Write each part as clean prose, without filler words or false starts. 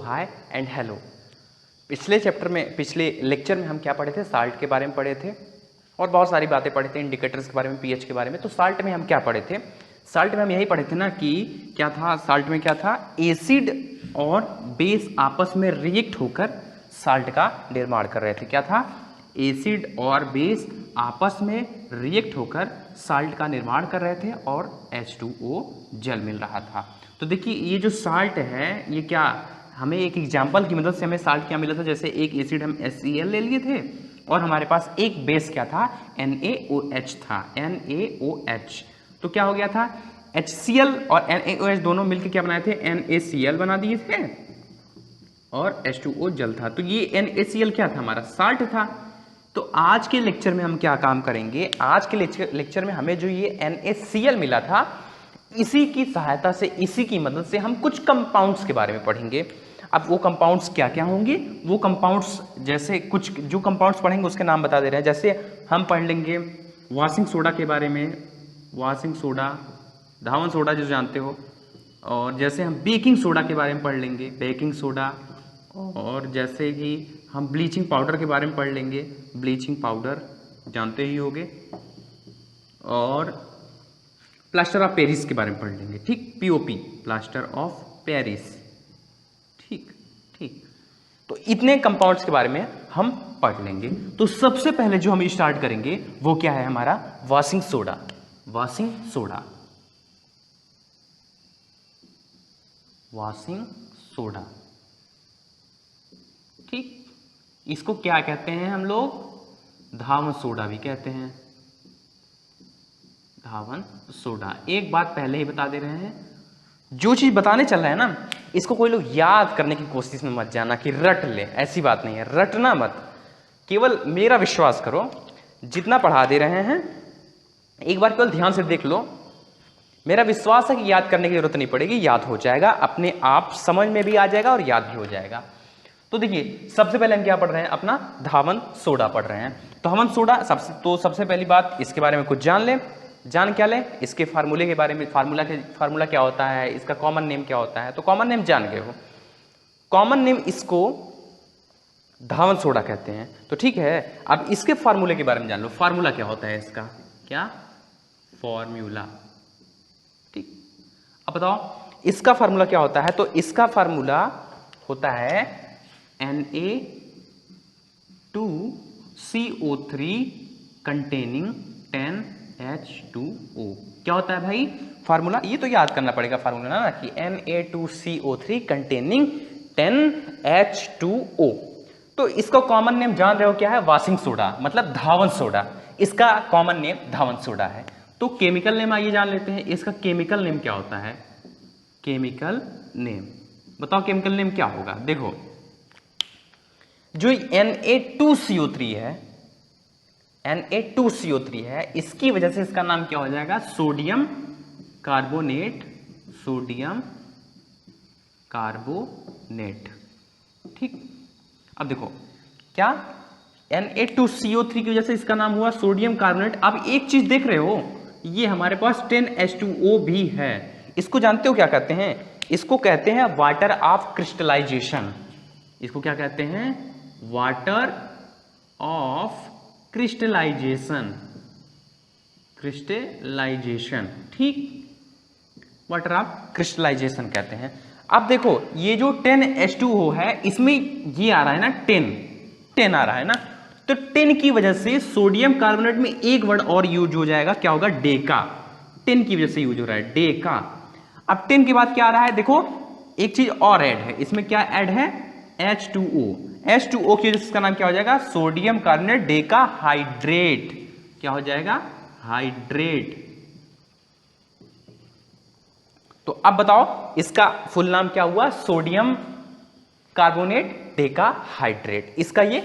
Hi and hello. पिछले lecture में हम क्या पढ़े थे? साल्ट के बारे में पढ़े थे और बहुत सारी बातें पढ़े थे, इंडिकेटर्स के बारे में, पीएच के बारे में। तो साल्ट में हम क्या पढ़े थे? साल्ट में हम यही पढ़े थे ना कि क्या था साल्ट में, क्या था, एसिड और बेस आपस में रिएक्ट होकर साल्ट का निर्माण कर रहे थे। क्या था? एसिड और बेस आपस में रिएक्ट होकर साल्ट का निर्माण कर रहे थे और H2O जल मिल रहा था। तो देखिए ये जो साल्ट है ये क्या, हमें एक एग्जाम्पल की मदद से हमें साल्ट क्या मिला था। जैसे एक एसिड हम HCl ले लिए थे और हमारे पास एक बेस क्या था, NaOH था, NaOH। तो क्या हो गया था, HCl और NaOH दोनों मिलकर क्या बनाए थे, NaCl बना दिए थे और H2O जल था। तो ये NaCl क्या था, हमारा साल्ट था। तो आज के लेक्चर में हम क्या काम करेंगे, आज के लेक्चर में हमें जो ये NaCl मिला था, इसी की सहायता से, इसी की मदद से हम कुछ कंपाउंड्स के बारे में पढ़ेंगे। अब वो कंपाउंड्स क्या क्या होंगे, वो कंपाउंड्स जैसे कुछ जो कंपाउंड्स पढ़ेंगे उसके नाम बता दे रहे हैं। जैसे हम पढ़ लेंगे वॉशिंग सोडा के बारे में, वॉशिंग सोडा, धावन सोडा जो जानते हो। और जैसे हम बेकिंग सोडा के बारे में पढ़ लेंगे, बेकिंग सोडा। और जैसे कि हम ब्लीचिंग पाउडर के बारे में पढ़ लेंगे, ब्लीचिंग पाउडर जानते ही होंगे। और प्लास्टर ऑफ पेरिस के बारे में पढ़ लेंगे, ठीक, POP, प्लास्टर ऑफ पेरिस, ठीक ठीक। तो इतने कंपाउंड्स के बारे में हम पढ़ लेंगे। तो सबसे पहले जो हम स्टार्ट करेंगे वो क्या है, हमारा washing soda. Washing soda, washing soda, ठीक। इसको क्या कहते हैं हम लोग, धावन सोडा भी कहते हैं, धावन सोडा। एक बात पहले ही बता दे रहे हैं, जो चीज बताने चल रहा है ना, इसको कोई लोग याद करने की कोशिश में मत जाना कि रट ले, ऐसी बात नहीं है, रटना मत। केवल मेरा विश्वास करो, जितना पढ़ा दे रहे हैं एक बार केवल ध्यान से देख लो। मेरा विश्वास है कि याद करने की जरूरत नहीं पड़ेगी, याद हो जाएगा अपने आप, समझ में भी आ जाएगा और याद भी हो जाएगा। तो देखिए सबसे पहले हम क्या पढ़ रहे हैं, अपना धावन सोडा पढ़ रहे हैं। धावन सोडा सबसे पहली बात इसके बारे में कुछ जान ले। जान क्या ले, इसके फार्मूले के बारे में, फार्मूला क्या होता है, इसका कॉमन नेम क्या होता है। तो कॉमन नेम जान गए हो, कॉमन नेम इसको धावन सोडा कहते हैं। तो ठीक है, अब इसके फार्मूले के बारे में जान लो। फार्मूला क्या होता है इसका, क्या फॉर्मूला, ठीक। अब बताओ इसका फार्मूला क्या होता है। तो इसका फार्मूला होता है Na2CO3 कंटेनिंग 10H2O। क्या होता है भाई फार्मूला, ये तो याद करना पड़ेगा फार्मूला ना, कि Na2CO3 कंटेनिंग 10H2O। तो इसका कॉमन नेम जान रहे हो क्या है, वॉशिंग सोडा, मतलब धावन सोडा। इसका कॉमन नेम धावन सोडा है। तो केमिकल नेम आइए जान लेते हैं, इसका केमिकल नेम क्या होता है। केमिकल नेम बताओ, केमिकल नेम क्या होगा। देखो जो Na2CO3 है, Na2CO3 है, इसकी वजह से इसका नाम क्या हो जाएगा, सोडियम कार्बोनेट, सोडियम कार्बोनेट, ठीक। अब देखो क्या, Na2CO3 की वजह से इसका नाम हुआ सोडियम कार्बोनेट। अब एक चीज देख रहे हो, ये हमारे पास 10H2O भी है। इसको जानते हो क्या कहते हैं, इसको कहते हैं वाटर ऑफ क्रिस्टलाइजेशन। इसको क्या कहते हैं, वाटर ऑफ क्रिस्टलाइजेशन, क्रिस्टलाइजेशन, ठीक, वाटर ऑफ क्रिस्टलाइजेशन कहते हैं। अब देखो ये जो 10H2O है, इसमें ये आ रहा है ना 10 आ रहा है ना, तो 10 की वजह से सोडियम कार्बोनेट में एक वर्ड और यूज हो जाएगा, क्या होगा, डेका। 10 की वजह से यूज हो रहा है डेका। अब 10 के बाद क्या आ रहा है, देखो एक चीज और ऐड है, इसमें क्या ऐड है, H2O। H2O की वजह से इसका नाम क्या हो जाएगा, सोडियम कार्बोनेट डेका हाइड्रेट। क्या हो जाएगा, हाइड्रेट। तो अब बताओ इसका फुल नाम क्या हुआ, सोडियम कार्बोनेट डेका हाइड्रेट, इसका ये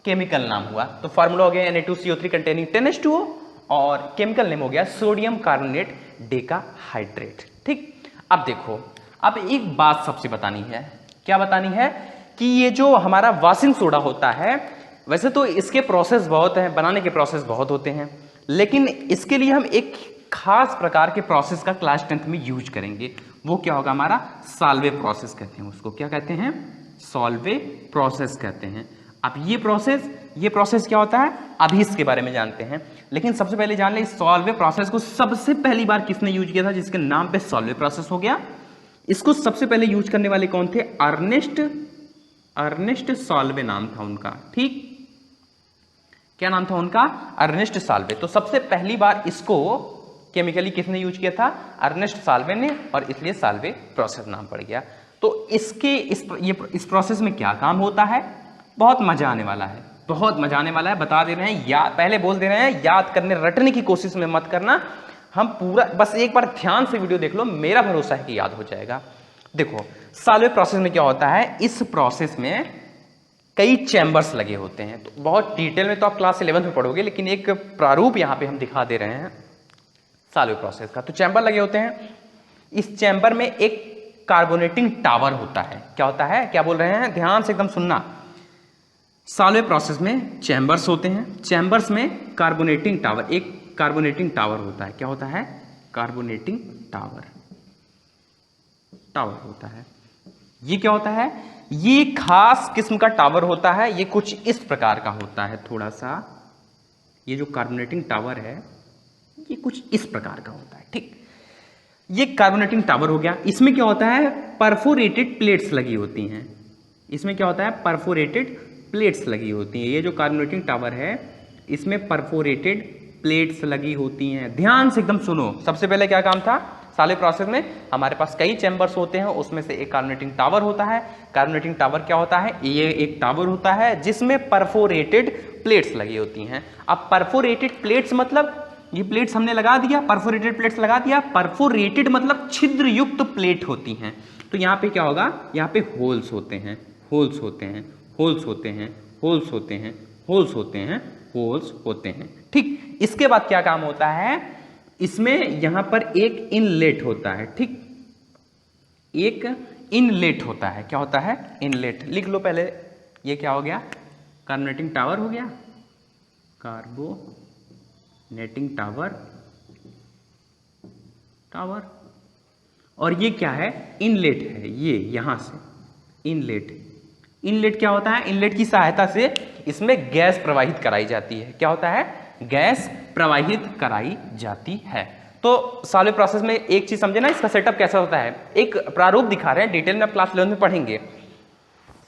केमिकल नाम हुआ। तो फार्मूला हो गया Na2CO3 कंटेनिंग 10H2O और केमिकल नेम हो गया सोडियम कार्बोनेट डेका हाइड्रेट, ठीक। अब देखो, अब एक बात सबसे बतानी है, क्या बतानी है, कि ये जो हमारा वॉशिंग सोडा होता है, वैसे तो इसके प्रोसेस बहुत हैं, बनाने के प्रोसेस बहुत होते हैं, लेकिन इसके लिए हम एक खास प्रकार के प्रोसेस का क्लास 10th में यूज करेंगे। वो क्या होगा, हमारा साल्वे प्रोसेस कहते हैं उसको, क्या कहते हैं, सॉल्वे प्रोसेस कहते हैं। अब ये प्रोसेस क्या होता है अभी इसके बारे में जानते हैं, लेकिन सबसे पहले जान ले इस सॉल्वे प्रोसेस को सबसे पहली बार किसने यूज किया था, जिसके नाम पे सॉल्वे प्रोसेस हो गया। इसको सबसे पहले यूज करने वाले कौन थे, अर्नेस्ट सॉल्वे नाम था उनका। ठीक, क्या नाम था उनका, अर्नेस्ट सॉल्वे। तो सबसे पहली बार इसको केमिकली किसने यूज किया था, अर्नेस्ट सॉल्वे ने, और इसलिए सॉल्वे प्रोसेस नाम पड़ गया। तो इसके इस प्रोसेस में क्या काम होता है, बहुत मजा आने वाला है, बहुत मजा आने वाला है, बता दे रहे हैं, याद पहले बोल दे रहे हैं, याद करने रटने की कोशिश में मत करना। हम पूरा बस एक बार ध्यान से वीडियो देख लो, मेरा भरोसा है कि याद हो जाएगा। देखो सॉल्वे प्रोसेस में क्या होता है, इस प्रोसेस में कई चैम्बर्स लगे होते हैं। तो बहुत डिटेल में तो आप क्लास 11 में पढ़ोगे, लेकिन एक प्रारूप यहां पे हम दिखा दे रहे हैं सॉल्वे प्रोसेस का। तो चैम्बर लगे होते हैं, इस चैम्बर में एक कार्बोनेटिंग टावर होता है। क्या होता है, क्या बोल रहे हैं, ध्यान से एकदम सुनना। सॉल्वे प्रोसेस में चैम्बर्स होते हैं, चैम्बर्स में कार्बोनेटिंग टावर, एक कार्बोनेटिंग टावर होता है। क्या होता है, कार्बोनेटिंग टावर होता है। ये क्या होता है, ये खास किस्म का टावर होता है। ये कुछ इस प्रकार का होता है, थोड़ा सा ये जो कार्बोनेटिंग टावर है ये कुछ इस प्रकार का होता है। ठीक, ये कार्बोनेटिंग टावर हो गया। इसमें क्या होता है, परफोरेटेड प्लेट्स लगी होती हैं। इसमें क्या होता है, परफोरेटेड प्लेट्स लगी होती हैं। ये जो कार्बोनेटिंग टावर है इसमें परफोरेटेड प्लेट्स लगी होती हैं। ध्यान से एकदम सुनो। सबसे पहले क्या काम था, सॉल्वे प्रोसेस में हमारे पास कई चैम्बर्स होते हैं, उसमें से एक कार्बोनेटिंग टावर होता है। कार्बोनेटिंग टावर क्या होता है, ये एक टावर होता है जिसमें परफोरेटेड प्लेट्स लगी होती हैं। अब परफोरेटेड प्लेट्स मतलब ये प्लेट्स हमने लगा दिया, परफोरेटेड प्लेट्स लगा दिया। परफोरेटेड मतलब छिद्र युक्त प्लेट होती हैं। तो यहाँ पे क्या होगा, यहाँ पे होल्स होते हैं, होल्स होते हैं, होल्स होते हैं, होल्स होते हैं, होल्स होते हैं, होल्स होते हैं। ठीक, इसके बाद क्या काम होता है, इसमें यहां पर एक इनलेट होता है। ठीक, एक इनलेट होता है। क्या होता है, इनलेट। लिख लो पहले, ये क्या हो गया, कार्बोनेटिंग टावर हो गया, कार्बोनेटिंग टावर, और ये क्या है, इनलेट है। ये यहां से इनलेट, इनलेट क्या होता है, इनलेट की सहायता से इसमें गैस प्रवाहित कराई जाती है। क्या होता है, गैस प्रवाहित कराई जाती है। तो सॉल्वे प्रोसेस में एक चीज समझे ना, इसका सेटअप कैसा होता है, एक प्रारूप दिखा रहे हैं, डिटेल में आप क्लास 11 में पढ़ेंगे।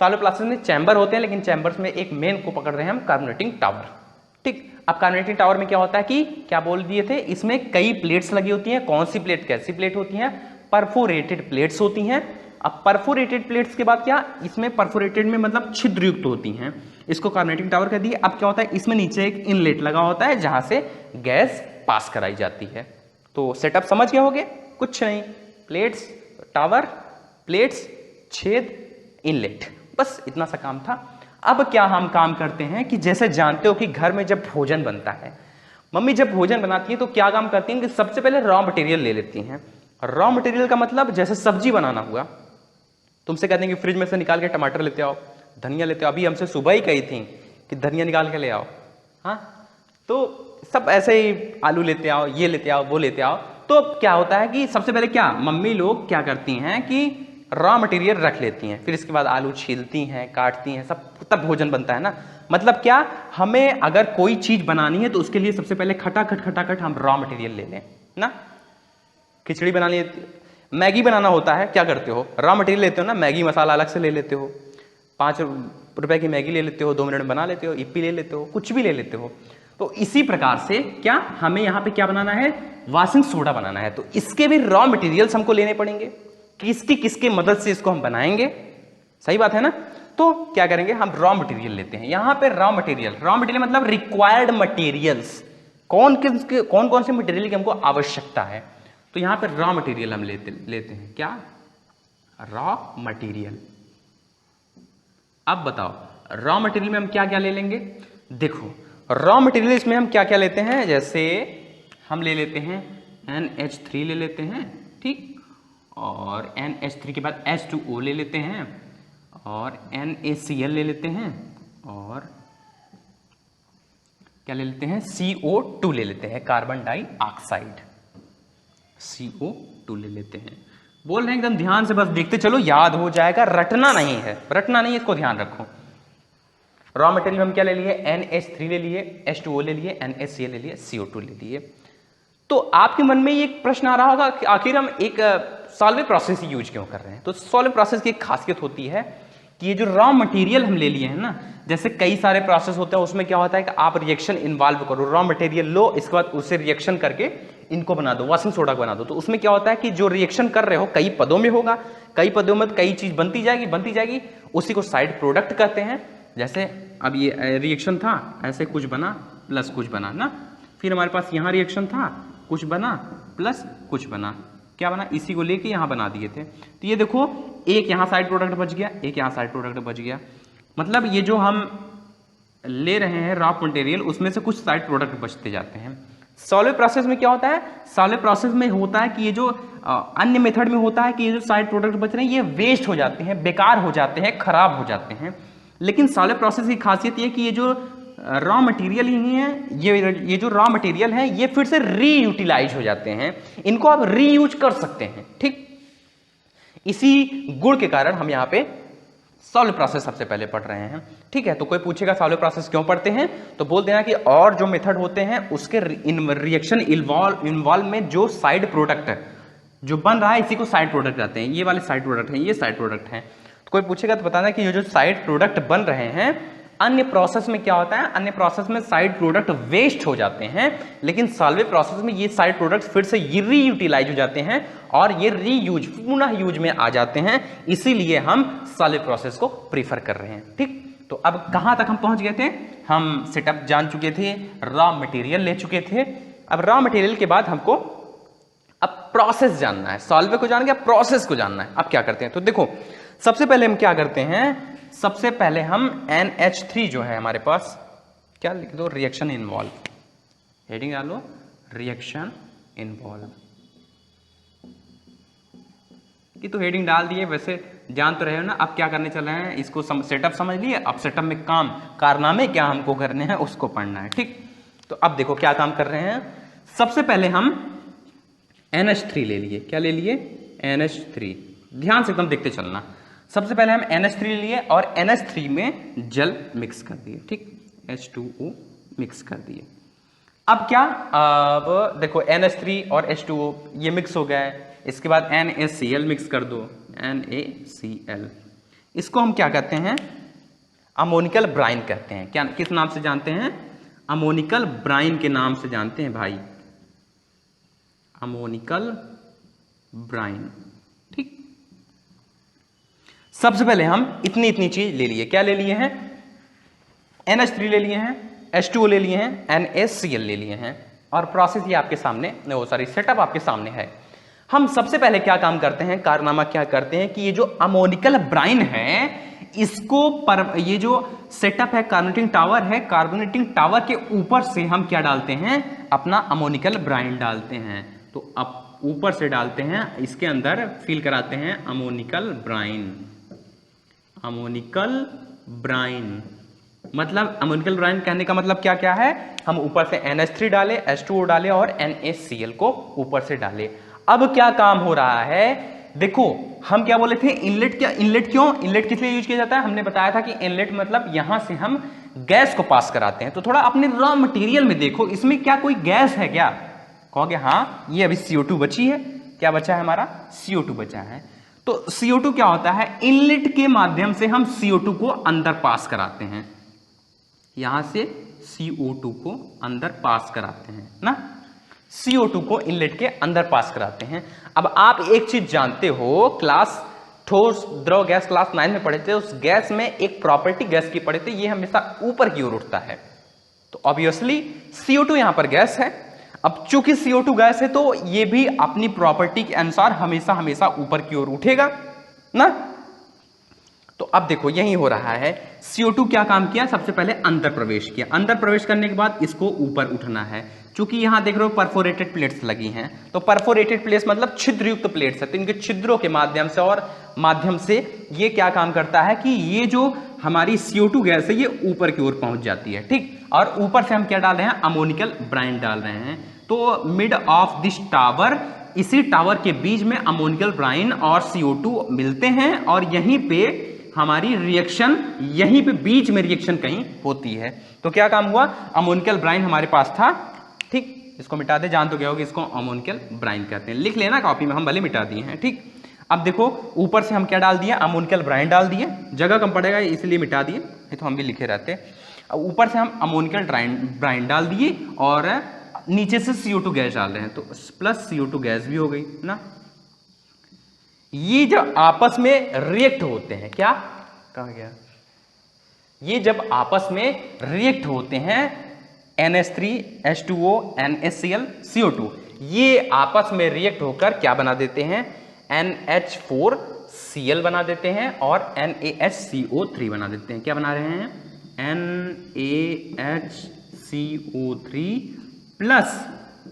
सॉल्वे प्रोसेस में चैम्बर होते हैं, लेकिन चैम्बर्स में एक मेन को पकड़ रहे हैं हम, कार्बोनेटिंग टावर। ठीक, अब कार्बोनेटिंग टावर में क्या होता है कि क्या बोल दिए थे, इसमें कई प्लेट्स लगी होती हैं। कौन सी प्लेट, कैसी प्लेट होती हैं, परफोरेटेड प्लेट्स होती हैं। अब परफोरेटेड प्लेट्स के बाद क्या, इसमें परफोरेटेड में मतलब छिद्रयुक्त होती हैं, इसको कार्बोनेटिंग टावर कह दिए। अब क्या होता है, इसमें नीचे एक इनलेट लगा होता है जहां से गैस पास कराई जाती है। तो सेटअप समझ गए होगे, कुछ नहीं, प्लेट्स, टावर, प्लेट्स, छेद, इनलेट, बस इतना सा काम था। अब क्या हम काम करते हैं कि जैसे जानते हो कि घर में जब भोजन बनता है, मम्मी जब भोजन बनाती है तो क्या काम करती हैं कि सबसे पहले रॉ मटेरियल ले लेती हैं। रॉ मटेरियल का मतलब जैसे सब्जी बनाना हुआ, तुमसे कहते हैं कि फ्रिज में से निकाल के टमाटर लेते आओ, धनिया लेते आओ। अभी हमसे सुबह ही कही थी कि धनिया निकाल के ले आओ, हाँ, तो सब ऐसे ही आलू लेते आओ, ये लेते आओ, वो लेते आओ। तो क्या होता है कि सबसे पहले क्या मम्मी लोग क्या करती हैं कि रॉ मटेरियल रख लेती हैं, फिर इसके बाद आलू छीलती हैं, काटती हैं, सब, तब भोजन बनता है ना। मतलब क्या, हमें अगर कोई चीज बनानी है तो उसके लिए सबसे पहले खटाखट हम रॉ मटेरियल ले लें ना। खिचड़ी बनानी है, मैगी बनाना होता है, क्या करते हो, रॉ मटेरियल लेते हो ना, मैगी मसाला अलग से ले लेते हो, 5 रुपए की मैगी ले लेते हो, 2 मिनट में बना लेते हो, इप्पी ले लेते हो, कुछ भी ले लेते हो। तो इसी प्रकार से क्या हमें यहाँ पे क्या बनाना है, वॉशिंग सोडा बनाना है। तो इसके भी रॉ मटेरियल्स हमको लेने पड़ेंगे, किसकी मदद से इसको हम बनाएंगे, सही बात है ना। तो क्या करेंगे, हम रॉ मटेरियल लेते हैं। यहाँ पे रॉ मटेरियल मतलब रिक्वायर्ड मटेरियल्स, कौन कौन से मटेरियल की हमको आवश्यकता है। तो यहाँ पे रॉ मटेरियल हम लेते हैं, क्या, रॉ मटेरियल। अब बताओ रॉ मटेरियल में हम क्या क्या ले लेंगे। देखो रॉ मटेरियल इसमें हम क्या क्या लेते हैं, जैसे हम ले लेते हैं NH3 ले लेते हैं, ठीक, और NH3 के बाद H2O ले लेते हैं, और NaCl ले लेते हैं, और क्या ले लेते हैं, CO2 ले लेते हैं, कार्बन डाइऑक्साइड, CO2 ले लेते हैं। बोल रहे हैं एकदम ध्यान से, बस देखते चलो, याद हो जाएगा, रटना नहीं है, रटना नहीं है, इसको ध्यान रखो। रॉ मटेरियल हम क्या ले लिए, NH3 ले लिए, H2O ले लिए, NaCl ले लिए, CO2 ले लिए। तो आपके मन में ये एक प्रश्न आ रहा होगा कि आखिर हम एक सॉल्वेंट प्रोसेस यूज क्यों कर रहे हैं। तो सॉल्वेंट प्रोसेस की एक खासियत होती है कि ये जो रॉ मटेरियल हम ले लिए हैं ना, जैसे कई सारे प्रोसेस होते हैं, उसमें क्या होता है कि आप रिएक्शन इन्वॉल्व करो, रॉ मटेरियल लो, इसके बाद उससे रिएक्शन करके इनको बना दो, वॉशिंग सोडा बना दो। तो उसमें क्या होता है कि जो रिएक्शन कर रहे हो कई पदों में होगा, कई पदों में कई चीज बनती जाएगी, उसी को साइड प्रोडक्ट कहते हैं। जैसे अब ये रिएक्शन था, ऐसे कुछ बना प्लस कुछ बना ना, फिर हमारे पास यहाँ रिएक्शन था, कुछ बना प्लस कुछ बना, क्या बना, इसी को लेके यहाँ बना दिए थे। तो ये देखो, एक यहाँ साइड प्रोडक्ट बच गया, एक यहाँ साइड प्रोडक्ट बच गया। मतलब ये जो हम ले रहे हैं रॉ मटेरियल, उसमें से कुछ साइड प्रोडक्ट बचते जाते हैं। सॉलिड प्रोसेस में क्या होता है, सॉलिड प्रोसेस में होता है कि ये जो अन्य मेथड में होता है कि ये जो साइड प्रोडक्ट बच रहे हैं ये वेस्ट हो जाते हैं, बेकार हो जाते हैं, खराब हो जाते हैं। लेकिन सॉलिड प्रोसेस की खासियत ये कि ये जो रॉ मटेरियल ही है, ये जो रॉ मटेरियल है ये फिर से रीयूटिलाइज हो जाते हैं, इनको आप रीयूज कर सकते हैं। ठीक, इसी गुण के कारण हम यहाँ पे सॉलिड प्रोसेस सबसे पहले पढ़ रहे हैं। ठीक है, तो कोई पूछेगा सॉलिड प्रोसेस क्यों पढ़ते हैं, तो बोल देना कि और जो मेथड होते हैं उसके रिएक्शन इन्वॉल्व में जो साइड प्रोडक्ट जो बन रहा है इसी को साइड प्रोडक्ट कहते हैं। ये वाले साइड प्रोडक्ट हैं, ये साइड प्रोडक्ट हैं। तो कोई पूछेगा तो बताना कि ये जो साइड प्रोडक्ट बन रहे हैं, अन्य प्रोसेस में क्या होता है, अन्य प्रोसेस में साइड प्रोडक्ट वेस्ट हो जाते हैं, लेकिन सॉल्वेंट प्रोसेस में ये साइड प्रोडक्ट फिर से रीयूटिलाइज हो जाते हैं और ये रीयूज, पुनः यूज में आ जाते हैं। इसीलिए हम सॉल्वेंट प्रोसेस को प्रीफर कर रहे हैं। ठीक, तो अब कहां तक हम पहुंच गए थे, हम सेटअप जान चुके थे, रॉ मटेरियल ले चुके थे। अब रॉ मटेरियल के बाद हमको अब प्रोसेस जानना है, सॉल्वेंट को जान गया, प्रोसेस को जानना है। अब क्या करते हैं, तो देखो सबसे पहले हम क्या करते हैं, सबसे पहले हम NH3 जो है हमारे पास, क्या लिख दो, रिएक्शन इन्वॉल्व, हेडिंग डालो रिएक्शन इन्वॉल्व की, तो हेडिंग डाल दिए। वैसे जान तो रहे हो ना अब क्या करने चल रहे हैं, इसको सेटअप समझ लिए, अब सेटअप में काम कारनामे क्या हमको करने हैं उसको पढ़ना है। ठीक, तो अब देखो क्या काम कर रहे हैं, सबसे पहले हम NH3 ले लिए, क्या ले लिए, NH3, ध्यान से एकदम देखते चलना। सबसे पहले हम NH3 लिए और NH3 में जल मिक्स कर दिए। ठीक, H2O मिक्स कर दिए। अब क्या, अब देखो NH3 और H2O ये मिक्स हो गया है, इसके बाद NaCl मिक्स कर दो, NaCl, इसको हम क्या कहते हैं, अमोनिकल ब्राइन कहते हैं। क्या, किस नाम से जानते हैं, अमोनिकल ब्राइन के नाम से जानते हैं भाई, अमोनिकल ब्राइन। ठीक, सबसे पहले हम इतनी चीज ले लिए, क्या ले लिए हैं, NH3 ले लिए हैं, H2O ले लिए हैं, NaCl ले लिए हैं, और प्रोसेस ये आपके सामने, वो सॉरी सेटअप आपके सामने है। हम सबसे पहले क्या काम करते हैं, कारनामा क्या करते हैं कि ये जो अमोनिकल ब्राइन है इसको ये जो सेटअप है, कार्बोनेटिंग टावर है, कार्बोनेटिंग टावर के ऊपर से हम क्या डालते हैं, अपना अमोनिकल ब्राइन डालते हैं। तो अब ऊपर से डालते हैं, इसके अंदर फिल कराते हैं अमोनिकल ब्राइन, अमोनिकल ब्राइन मतलब अमोनिकल ब्राइन कहने का मतलब क्या क्या है, हम ऊपर से NH3 डाले, H2O डाले और NaCl को ऊपर से डाले। अब क्या काम हो रहा है, देखो हम क्या बोले थे, इनलेट, क्या इनलेट, क्यों इनलेट किस लिए यूज किया जाता है, हमने बताया था कि इनलेट मतलब यहां से हम गैस को पास कराते हैं। तो थोड़ा अपने रॉ मटेरियल में देखो, इसमें क्या कोई गैस है क्या, कहोगे हाँ, ये अभी CO2 बची है, क्या बचा है हमारा, CO2 बचा है। तो CO2 क्या होता है, इनलेट के माध्यम से हम CO2 को अंदर पास कराते हैं, यहां से CO2 को अंदर पास कराते हैं ना, CO2 को इनलेट के अंदर पास कराते हैं। अब आप एक चीज जानते हो, क्लास ठोस द्रव गैस क्लास 9 में पढ़े थे, उस गैस में एक प्रॉपर्टी गैस की पढ़े थे, ये हमेशा ऊपर की ओर उठता है। तो ऑब्वियसली CO2 यहां पर गैस है, अब चूंकि CO2 गैस है तो ये भी अपनी प्रॉपर्टी के अनुसार हमेशा हमेशा ऊपर की ओर उठेगा ना। तो अब देखो यही हो रहा है, CO2 क्या काम किया, सबसे पहले अंदर प्रवेश किया, अंदर प्रवेश करने के बाद इसको ऊपर उठना है। चूंकि यहां देख रहे हो परफोरेटेड प्लेट्स लगी हैं, तो परफोरेटेड प्लेट्स मतलब छिद्रयुक्त प्लेट्स है, तो इनके छिद्रों के माध्यम से ये क्या काम करता है कि ये जो हमारी CO2 गैस है ये ऊपर की ओर पहुंच जाती है। ठीक, और ऊपर से हम क्या डाल रहे हैं, अमोनिकल ब्राइन डाल रहे हैं। तो मिड ऑफ दिस टावर इसी टावर के बीच में अमोनियल ब्राइन और CO2 मिलते हैं और यहीं पे हमारी रिएक्शन, यहीं पे बीच में रिएक्शन कहीं होती है। तो क्या काम हुआ, अमोनियल ब्राइन हमारे पास था, ठीक, इसको मिटा दे, जान तो गया होगा इसको अमोनियल ब्राइन कहते हैं, लिख लेना कॉपी में, हम भले मिटा दिए हैं, ठीक। अब देखो ऊपर से हम क्या डाल दिए, अमोनियल ब्राइन डाल दिए, जगह कम पड़ेगा इसलिए मिटा दिए, ये तो हम भी लिखे रहते। ऊपर से हम अमोनियल ब्राइन डाल दिए और नीचे से CO2 गैस डाल रहे हैं, तो प्लस CO2 गैस भी हो गई ना। ये जब आपस में रिएक्ट होते हैं, क्या कहा गया, ये जब आपस में रिएक्ट होते हैं NH3 H2O NaCl CO2, ये आपस में रिएक्ट होकर क्या बना देते हैं, NH4Cl बना देते हैं और NaHCO3 बना देते हैं। क्या बना रहे हैं, NaHCO3 प्लस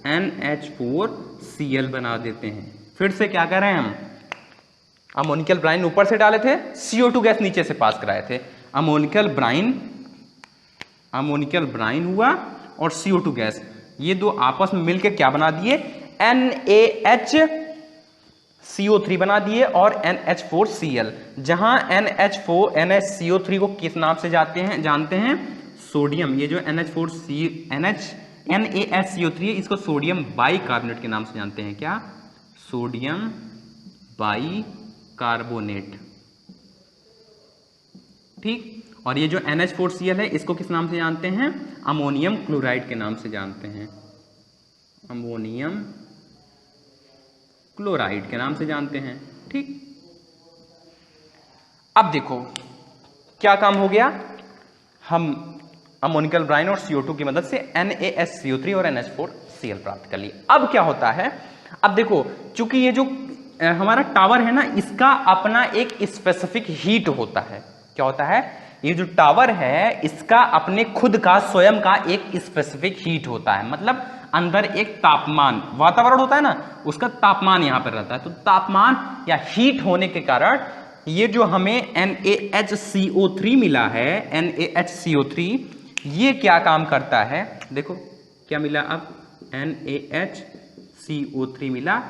NH4Cl बना देते हैं। फिर से क्या कर रहे हैं हम, अमोनियल ब्राइन ऊपर से डाले थे, CO2 गैस नीचे से पास कराए थे, अमोनियल ब्राइन हुआ और CO2 गैस, ये दो आपस में मिलकर क्या बना दिए, NaHCO3 बना दिए और NH4Cl, जहां NaCO3 को किस नाम से जानते हैं, सोडियम। ये जो NaCO3 है, इसको सोडियम बाइकार्बोनेट के नाम से जानते हैं। क्या, सोडियम बाइकार्बोनेट, ठीक। और ये जो NH4Cl है, इसको किस नाम से जानते हैं, अमोनियम क्लोराइड के नाम से जानते हैं, अमोनियम क्लोराइड के नाम से जानते हैं, ठीक। अब देखो क्या काम हो गया, हम अमोनियल ब्राइन और CO2 की मदद से NaCO3 और NH4Cl प्राप्त कर लिए। अब क्या होता है, अब देखो चूंकि ये जो हमारा टावर है ना, इसका अपना एक स्पेसिफिक हीट होता है। क्या होता है, ये जो टावर है इसका अपने खुद का स्वयं का एक स्पेसिफिक हीट होता है, मतलब अंदर एक तापमान, वातावरण होता है ना, उसका तापमान यहां पर रहता है। तो तापमान या हीट होने के कारण ये जो हमें NaHCO3 मिला है, NaHCO3, ये क्या काम करता है, देखो क्या मिला, अब NaHCO3 मिला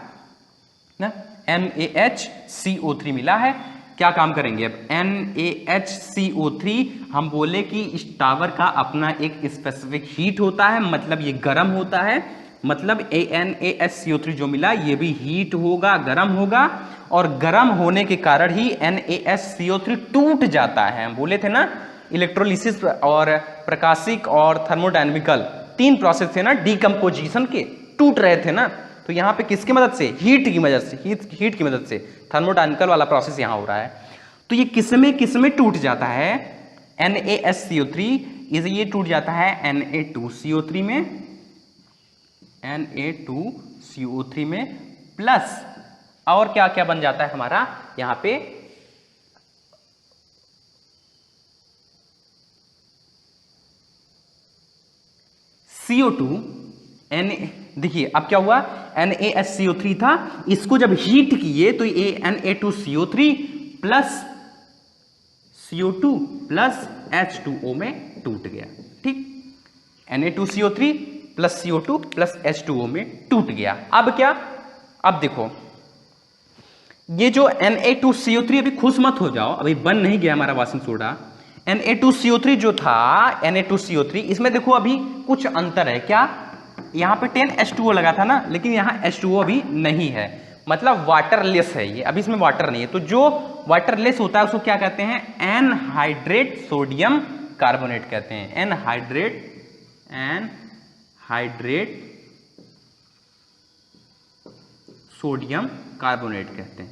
ना, NaHCO3 मिला है, क्या काम करेंगे अब, NaHCO3 हम बोले कि इस टावर का अपना एक स्पेसिफिक हीट होता है, मतलब ये गर्म होता है, मतलब NaHCO3 जो मिला ये भी हीट होगा, गर्म होगा, और गर्म होने के कारण ही NaHCO3 टूट जाता है। हम बोले थे ना, इलेक्ट्रोलिसिस और प्रकाशिक और थर्मोडायनेमिकल 3 प्रोसेस थे ना डीकम्पोजिशन के, टूट रहे थे ना। तो यहाँ पे किसकी मदद से, हीट की मदद से, हीट की मदद से थर्मोडायनेमिकल वाला प्रोसेस यहाँ हो रहा है। तो ये किसमें टूट जाता है, NaHCO3, ये टूट जाता है Na2CO3 में, Na2CO3 में, प्लस और क्या क्या बन जाता है हमारा यहां पे, CO2 देखिए अब क्या हुआ, NaHCO3 था, इसको जब हीट किए तो ये Na2CO3 plus CO2 plus H2O में टूट गया, ठीक। Na2CO3 plus CO2 plus H2O में टूट गया। अब क्या, अब देखो ये जो Na2CO3, अभी खुश मत हो जाओ, अभी बन नहीं गया हमारा वाशिंग सोडा। Na2CO3 जो था, Na2CO3, इसमें देखो अभी कुछ अंतर है। क्या, यहाँ पे 10H2O लगा था ना, लेकिन यहाँ H2O अभी नहीं है, मतलब वाटरलेस है ये, अभी इसमें वाटर नहीं है। तो जो वाटरलेस होता है उसको क्या कहते हैं, एनहाइड्रेट सोडियम कार्बोनेट कहते हैं, एनहाइड्रेट सोडियम कार्बोनेट कहते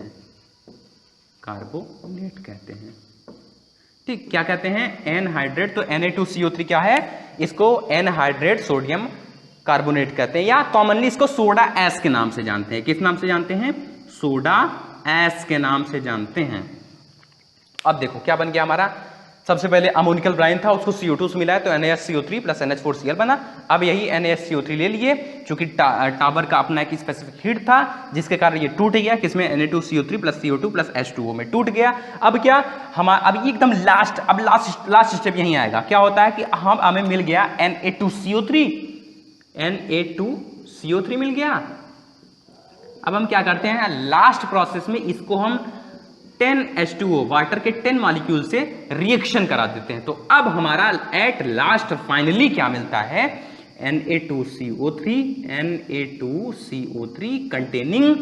हैं, ठीक। क्या कहते हैं, एनहाइड्रेट। तो Na2CO3 क्या है, इसको एनहाइड्रेट सोडियम कार्बोनेट कहते हैं, या कॉमनली इसको सोडा ऐश के नाम से जानते हैं। किस नाम से जानते हैं, सोडा ऐश के नाम से जानते हैं। अब देखो क्या बन गया हमारा, सबसे पहले अमोनियल ब्राइन था, उसको CO2 से मिला है तो NaCO3 प्लस NH4Cl बना। अब यही NaCO3 ले लिए, चूंकि टावर का अपना एक स्पेसिफिक हीट था जिसके कारण ये टूट गया, किसमें, Na2CO3 plus CO2 plus H2O में टूट गया। अब क्या, अब एकदम लास्ट स्टेप यही आएगा। क्या होता है कि हमें मिल गया Na2CO3 मिल गया। अब हम क्या करते हैं, लास्ट प्रोसेस में इसको हम 10H2O वाटर के 10 मॉलिक्यूल से रिएक्शन करा देते हैं। तो अब हमारा एट लास्ट फाइनली क्या मिलता है, Na2CO3 कंटेनिंग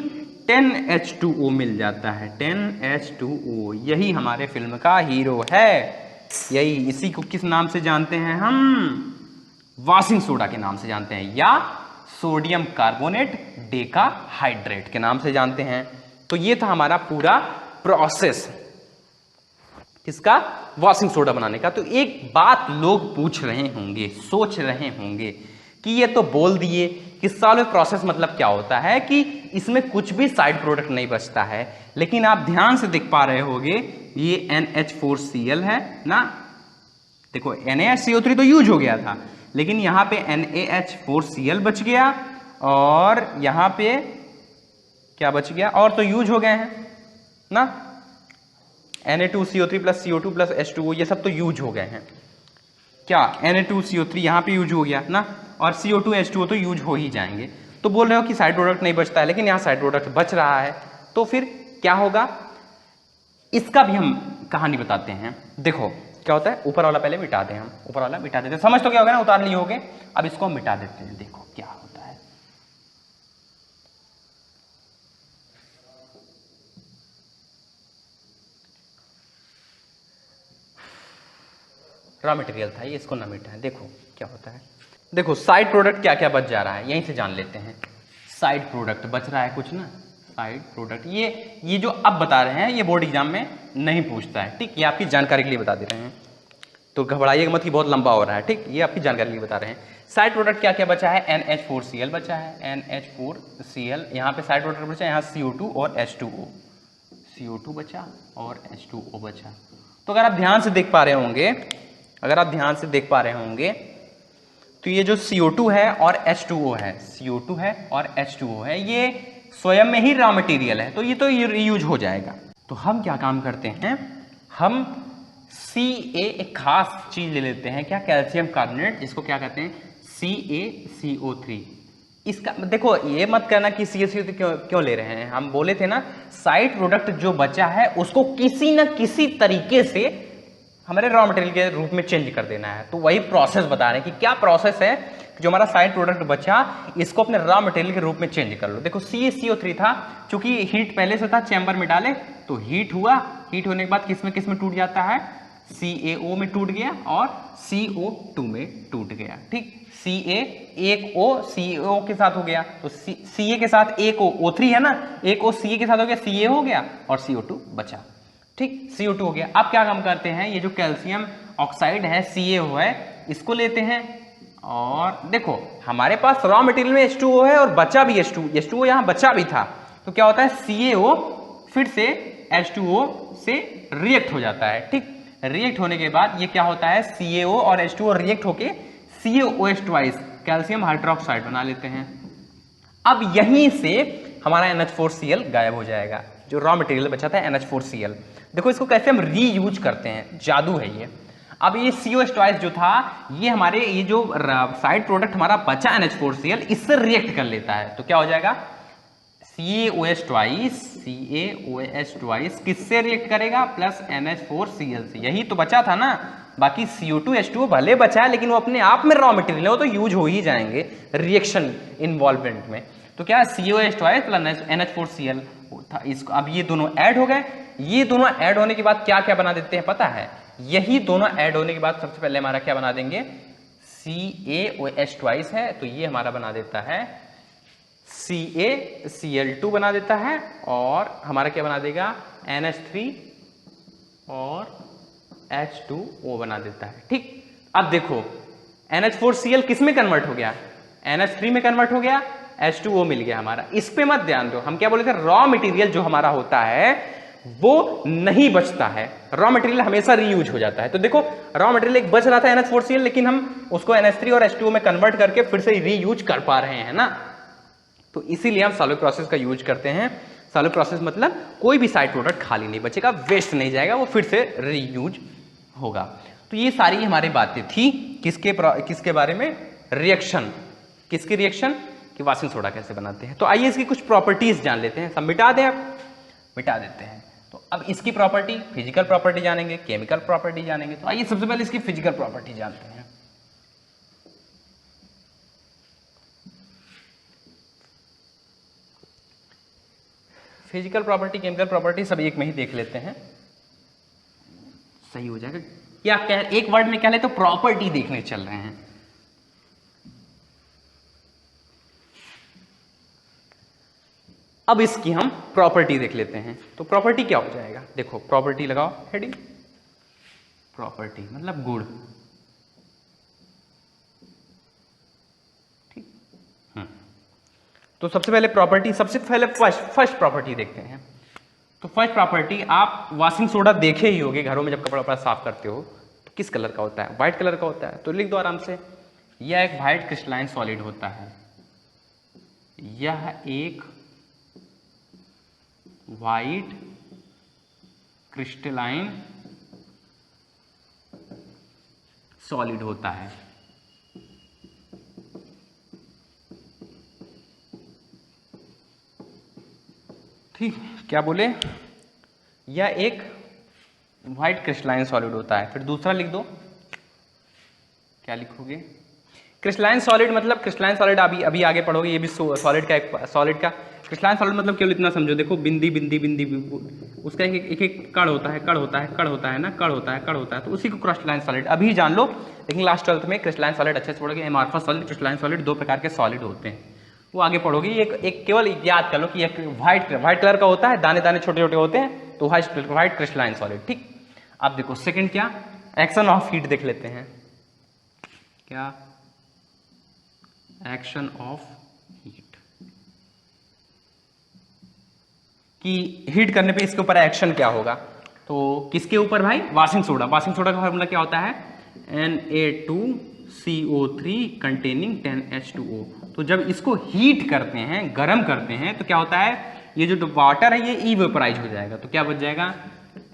10H2O मिल जाता है, 10H2O। यही हमारे फिल्म का हीरो है, यही, इसी को किस नाम से जानते हैं हम, वॉशिंग सोडा के नाम से जानते हैं, या सोडियम कार्बोनेट डेकाहाइड्रेट के नाम से जानते हैं। तो ये था हमारा पूरा प्रोसेस किसका, वॉशिंग सोडा बनाने का। तो एक बात लोग पूछ रहे होंगे, सोच रहे होंगे कि ये तो बोल दिए कि सॉल्व प्रोसेस मतलब क्या होता है, कि इसमें कुछ भी साइड प्रोडक्ट नहीं बचता है। लेकिन आप ध्यान से देख पा रहे होंगे ये NH4Cl है ना, देखो NaHCO3 तो यूज हो गया था, लेकिन यहां पे NaH4Cl बच गया, और यहां पे क्या बच गया, और तो यूज हो गए हैं ना, Na2CO3 plus CO2 plus H2O, ये सब तो यूज हो गए हैं। क्या Na2CO3 यहाँ पे यूज हो गया ना, और CO2 H2O तो यूज हो ही जाएंगे। तो बोल रहे हो कि साइड प्रोडक्ट नहीं बचता है, लेकिन यहाँ साइड प्रोडक्ट बच रहा है, तो फिर क्या होगा, इसका भी हम कहानी बताते हैं। देखो क्या होता है, ऊपर वाला पहले मिटा दें, हम ऊपर वाला मिटा देते हैं, समझ तो क्या होगा ना, उतार लिए होगे। अब इसको हम मिटा देते हैं, देखो क्या होता है। रॉ मटेरियल था ये, इसको ना मिटाएं, देखो क्या होता है। देखो साइड प्रोडक्ट क्या क्या बच जा रहा है, यहीं से जान लेते हैं। साइड प्रोडक्ट बच रहा है कुछ ना, साइड प्रोडक्ट ये जो अब बता रहे हैं, ये बोर्ड एग्जाम में नहीं पूछता है, ठीक, ये आपकी जानकारी के लिए बता दे रहे हैं, तो घबराइएगा मत कि बहुत लंबा हो रहा है, ठीक, ये आपकी जानकारी के लिए बता रहे हैं। साइड प्रोडक्ट क्या क्या बचा है, NH4Cl बचा है, NH4Cl, यहाँ पे साइड प्रोडक्ट बचा है, यहाँ CO2 और H2O, CO2 बचा और H2O बचा। तो अगर आप ध्यान से देख पा रहे होंगे, अगर आप ध्यान से देख पा रहे होंगे, तो ये जो CO2 है और H2O है, CO2 है और H2O है, ये स्वयं में ही रॉ मटेरियल है, तो ये तो यूज हो जाएगा। तो हम क्या काम करते हैं, हम Ca एक खास चीज ले लेते हैं, क्या, कैल्शियम कार्बोनेट, जिसको क्या कहते हैं, CaCO3। इसका देखो ये मत कहना कि CaCO3 क्यों ले रहे हैं, हम बोले थे ना साइड प्रोडक्ट जो बचा है उसको किसी न किसी तरीके से हमारे रॉ मटेरियल के रूप में चेंज कर देना है। तो वही प्रोसेस बता रहे हैं कि क्या प्रोसेस है, जो हमारा साइड प्रोडक्ट बचा इसको अपने रॉ मटेरियल के रूप में चेंज कर लो। देखो CaCO3 था, चूंकि हीट पहले से था, चैम्बर में डाले तो हीट हुआ, हीट होने के बाद किस में टूट जाता है, CaO में टूट गया और CO2 में टूट गया, ठीक। Ca एक O CO के साथ हो गया, तो Ca के साथ एक O3 है ना, एक O Ca के साथ हो गया, Ca हो गया और CO2 बचा, ठीक, CO2 हो गया। अब क्या काम करते हैं, ये जो कैल्शियम ऑक्साइड है CaO है, इसको लेते हैं, और देखो हमारे पास रॉ मटेरियल में H2O है और बचा भी H2O यहाँ बचा भी था, तो क्या होता है, CaO फिर से H2O से रिएक्ट हो जाता है, ठीक। रिएक्ट होने के बाद ये क्या होता है, CaO और H2O रिएक्ट होके CaOH ट्वाइस कैल्शियम हाइड्रोक्साइड बना लेते हैं। अब यहीं से हमारा NH4Cl गायब हो जाएगा, जो रॉ मटेरियल बचा था NH4Cl। देखो इसको कैसे हम रीयूज करते हैं, जादू है ये। अब ये COH ट्वाइस जो था, ये हमारे ये जो साइड प्रोडक्ट हमारा बचा NH4Cl, इससे रिएक्ट कर लेता है, तो क्या हो जाएगा, CaOH ट्वाइस किससे रिएक्ट करेगा, प्लस NH4Cl से, यही तो बचा था ना। बाकी CO2 H2O भले बचा है, लेकिन वो अपने आप में रॉ मटेरियल है, वो तो यूज हो ही जाएंगे रिएक्शन इन्वॉल्वमेंट में। तो क्या COH ट्वाइस प्लस NH4Cl था, इसको अब ये दोनों ऐड हो गए। ये दोनों ऐड होने के बाद क्या क्या बना देते हैं पता है, यही दोनों ऐड होने के बाद सबसे पहले हमारा क्या बना देंगे, CaOH ट्वाइस है, तो ये हमारा बना देता है CaCl2 बना देता है, और हमारा क्या बना देगा, NH3 और H2O बना देता है, ठीक। अब देखो NH4Cl किस में कन्वर्ट हो गया, NH3 में कन्वर्ट हो गया, H2O मिल गया हमारा। इस पे मत ध्यान दो, हम क्या बोले थे, रॉ मटेरियल जो हमारा होता है वो नहीं बचता है, रॉ मटेरियल हमेशा रीयूज हो जाता है। तो देखो रॉ मटेरियल एक बच रहा था NH4Cl, लेकिन हम उसको NH3 और H2O में कन्वर्ट करके फिर से रीयूज कर पा रहे हैं ना। तो इसीलिए हम सॉल्व प्रोसेस का यूज करते हैं। सॉल्व प्रोसेस मतलब कोई भी साइड प्रोडक्ट खाली नहीं बचेगा, वेस्ट नहीं जाएगा, वो फिर से रीयूज होगा। तो ये सारी हमारी बातें थी किसके बारे में, रिएक्शन, किसकी रिएक्शन, कि वॉशिंग सोडा कैसे बनाते हैं। तो आइए इसकी कुछ प्रॉपर्टीज जान लेते हैं। सब मिटा दें आप, मिटा देते हैं। तो अब इसकी प्रॉपर्टी, फिजिकल प्रॉपर्टी जानेंगे, केमिकल प्रॉपर्टी जानेंगे। तो आइए सबसे पहले इसकी फिजिकल प्रॉपर्टी जानते हैं। फिजिकल प्रॉपर्टी, केमिकल प्रॉपर्टी सब एक में ही देख लेते हैं, सही हो जाएगा। क्या कह, एक वर्ड में कह ले तो प्रॉपर्टी देखने चल रहे हैं। अब इसकी हम प्रॉपर्टी देख लेते हैं। तो प्रॉपर्टी क्या हो जाएगा, देखो प्रॉपर्टी लगाओ हेडिंग, प्रॉपर्टी मतलब गुण। ठीक, तो सबसे पहले प्रॉपर्टी, सबसे पहले फर्स्ट प्रॉपर्टी देखते हैं। तो फर्स्ट प्रॉपर्टी, आप वॉशिंग सोडा देखे ही होंगे घरों में, जब कपड़ा वपड़ा साफ करते हो तो किस कलर का होता है, व्हाइट कलर का होता है। तो लिख दो आराम से, यह एक व्हाइट क्रिस्टलाइन सॉलिड होता है, यह एक व्हाइट क्रिस्टलाइन सॉलिड होता है। ठीक, क्या बोले, यह एक व्हाइट क्रिस्टलाइन सॉलिड होता है। फिर दूसरा लिख दो, क्या लिखोगे, क्रिस्टलाइन सॉलिड मतलब, क्रिस्टलाइन सॉलिड अभी आगे पढ़ोगे, ये भी सॉलिड का एक सॉलिड का क्रिस्टलाइन सॉलिड मतलब केवल इतना समझो, देखो बिंदी बिंदी बिंदी, उसका एक एक कण होता है, कण होता है, कण होता है ना, कण होता है, कण होता है, तो उसी को क्रिस्टलाइन सॉलिड अभी जान लो। लेकिन लास्ट 12th में क्रिस्टलाइन सॉलिड अच्छे से पढ़ोगे, एमार्फस सॉलिड, क्रिस्टलाइन सॉलिड, दो प्रकार के सॉलिड होते हैं, वो आगे पढ़ोगे। एक केवल याद कर लो कि एक व्हाइट कलर का होता है, दाने दाने छोटे छोटे होते हैं, तो व्हाइट क्रिस्टलाइन सॉलिड। ठीक, अब देखो सेकंड क्या, एक्शन ऑफ हीट देख लेते हैं। क्या, एक्शन ऑफ हीट, कि हीट करने पे इसके ऊपर एक्शन क्या होगा। तो किसके ऊपर भाई, वॉशिंग सोडा। वॉशिंग सोडा का फार्मूला क्या होता है, Na2CO3 कंटेनिंग 10H2O। तो जब इसको हीट करते हैं, गर्म करते हैं, तो क्या होता है, ये जो वाटर है ये इवेपोराइज हो जाएगा। तो क्या बच जाएगा,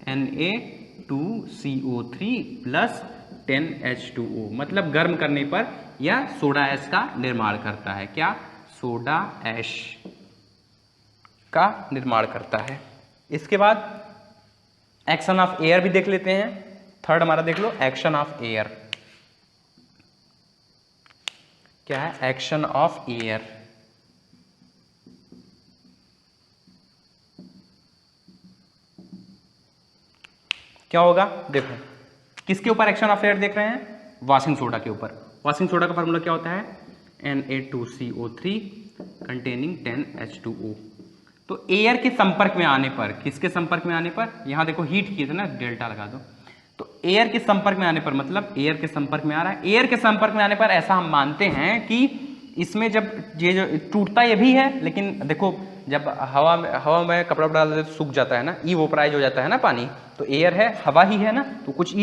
Na2CO3 प्लस 10H2O, मतलब गर्म करने पर यह सोडा ऐश का निर्माण करता है। क्या, सोडा ऐश का निर्माण करता है। इसके बाद एक्शन ऑफ एयर भी देख लेते हैं। थर्ड हमारा देख लो, एक्शन ऑफ एयर। क्या है, एक्शन ऑफ एयर। क्या होगा, देखो किसके ऊपर एक्शन ऑफ एयर देख रहे हैं, वॉशिंग सोडा के ऊपर। वॉशिंग सोडा का फार्मूला क्या होता है, Na2CO3 कंटेनिंग 10H2O। तो एयर के संपर्क में आने पर, किसके संपर्क में आने पर, यहां देखो हीट किए थे ना, डेल्टा लगा दो। तो एयर के संपर्क में आने पर मतलब एयर के संपर्क में आ रहा है, एयर के संपर्क में आने पर ऐसा हम मानते हैं कि इसमें जब ये जो टूटता ये भी है, लेकिन देखो जब हवा में कपड़ा उपड़ा डालते तो सूख जाता है ना, इवेपोराइज हो जाता है ना पानी, तो एयर है, हवा ही है ना, तो कुछ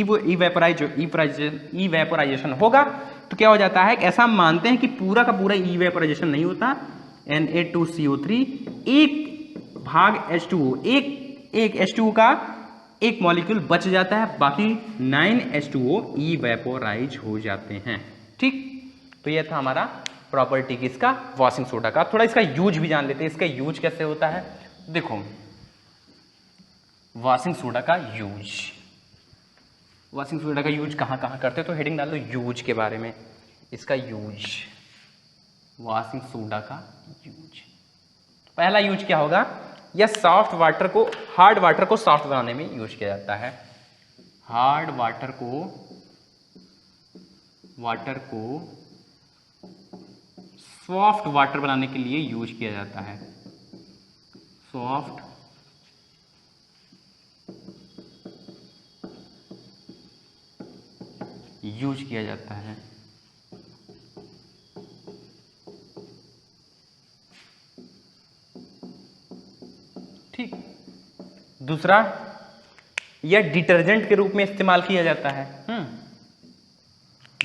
इवेपोराइजेशन होगा। तो क्या हो जाता है, ऐसा हम मानते हैं कि पूरा का पूरा इवेपोराइजेशन नहीं होता, Na2CO3 एक भाग H2O, एक H2O का एक मॉलिक्यूल बच जाता है, बाकी 9 H2O इवेपोराइज हो जाते हैं। ठीक, तो ये था हमारा प्रॉपर्टी किसका, वॉशिंग सोडा का। थोड़ा इसका यूज भी जान लेते हैं, इसका यूज कैसे होता है। देखो वॉशिंग सोडा का यूज, वॉशिंग सोडा का यूज कहाँ कहाँ करते हैं, तो हेडिंग डाल दो यूज के बारे में। इसका यूज, वॉशिंग सोडा का यूज, पहला यूज क्या होगा, यह सॉफ्ट वाटर को, हार्ड वाटर को सॉफ्ट बनाने में यूज किया जाता है। हार्ड वाटर को सॉफ्ट वाटर बनाने के लिए यूज किया जाता है। सॉफ्ट यूज किया जाता है। ठीक, दूसरा, यह डिटर्जेंट के रूप में इस्तेमाल किया जाता है।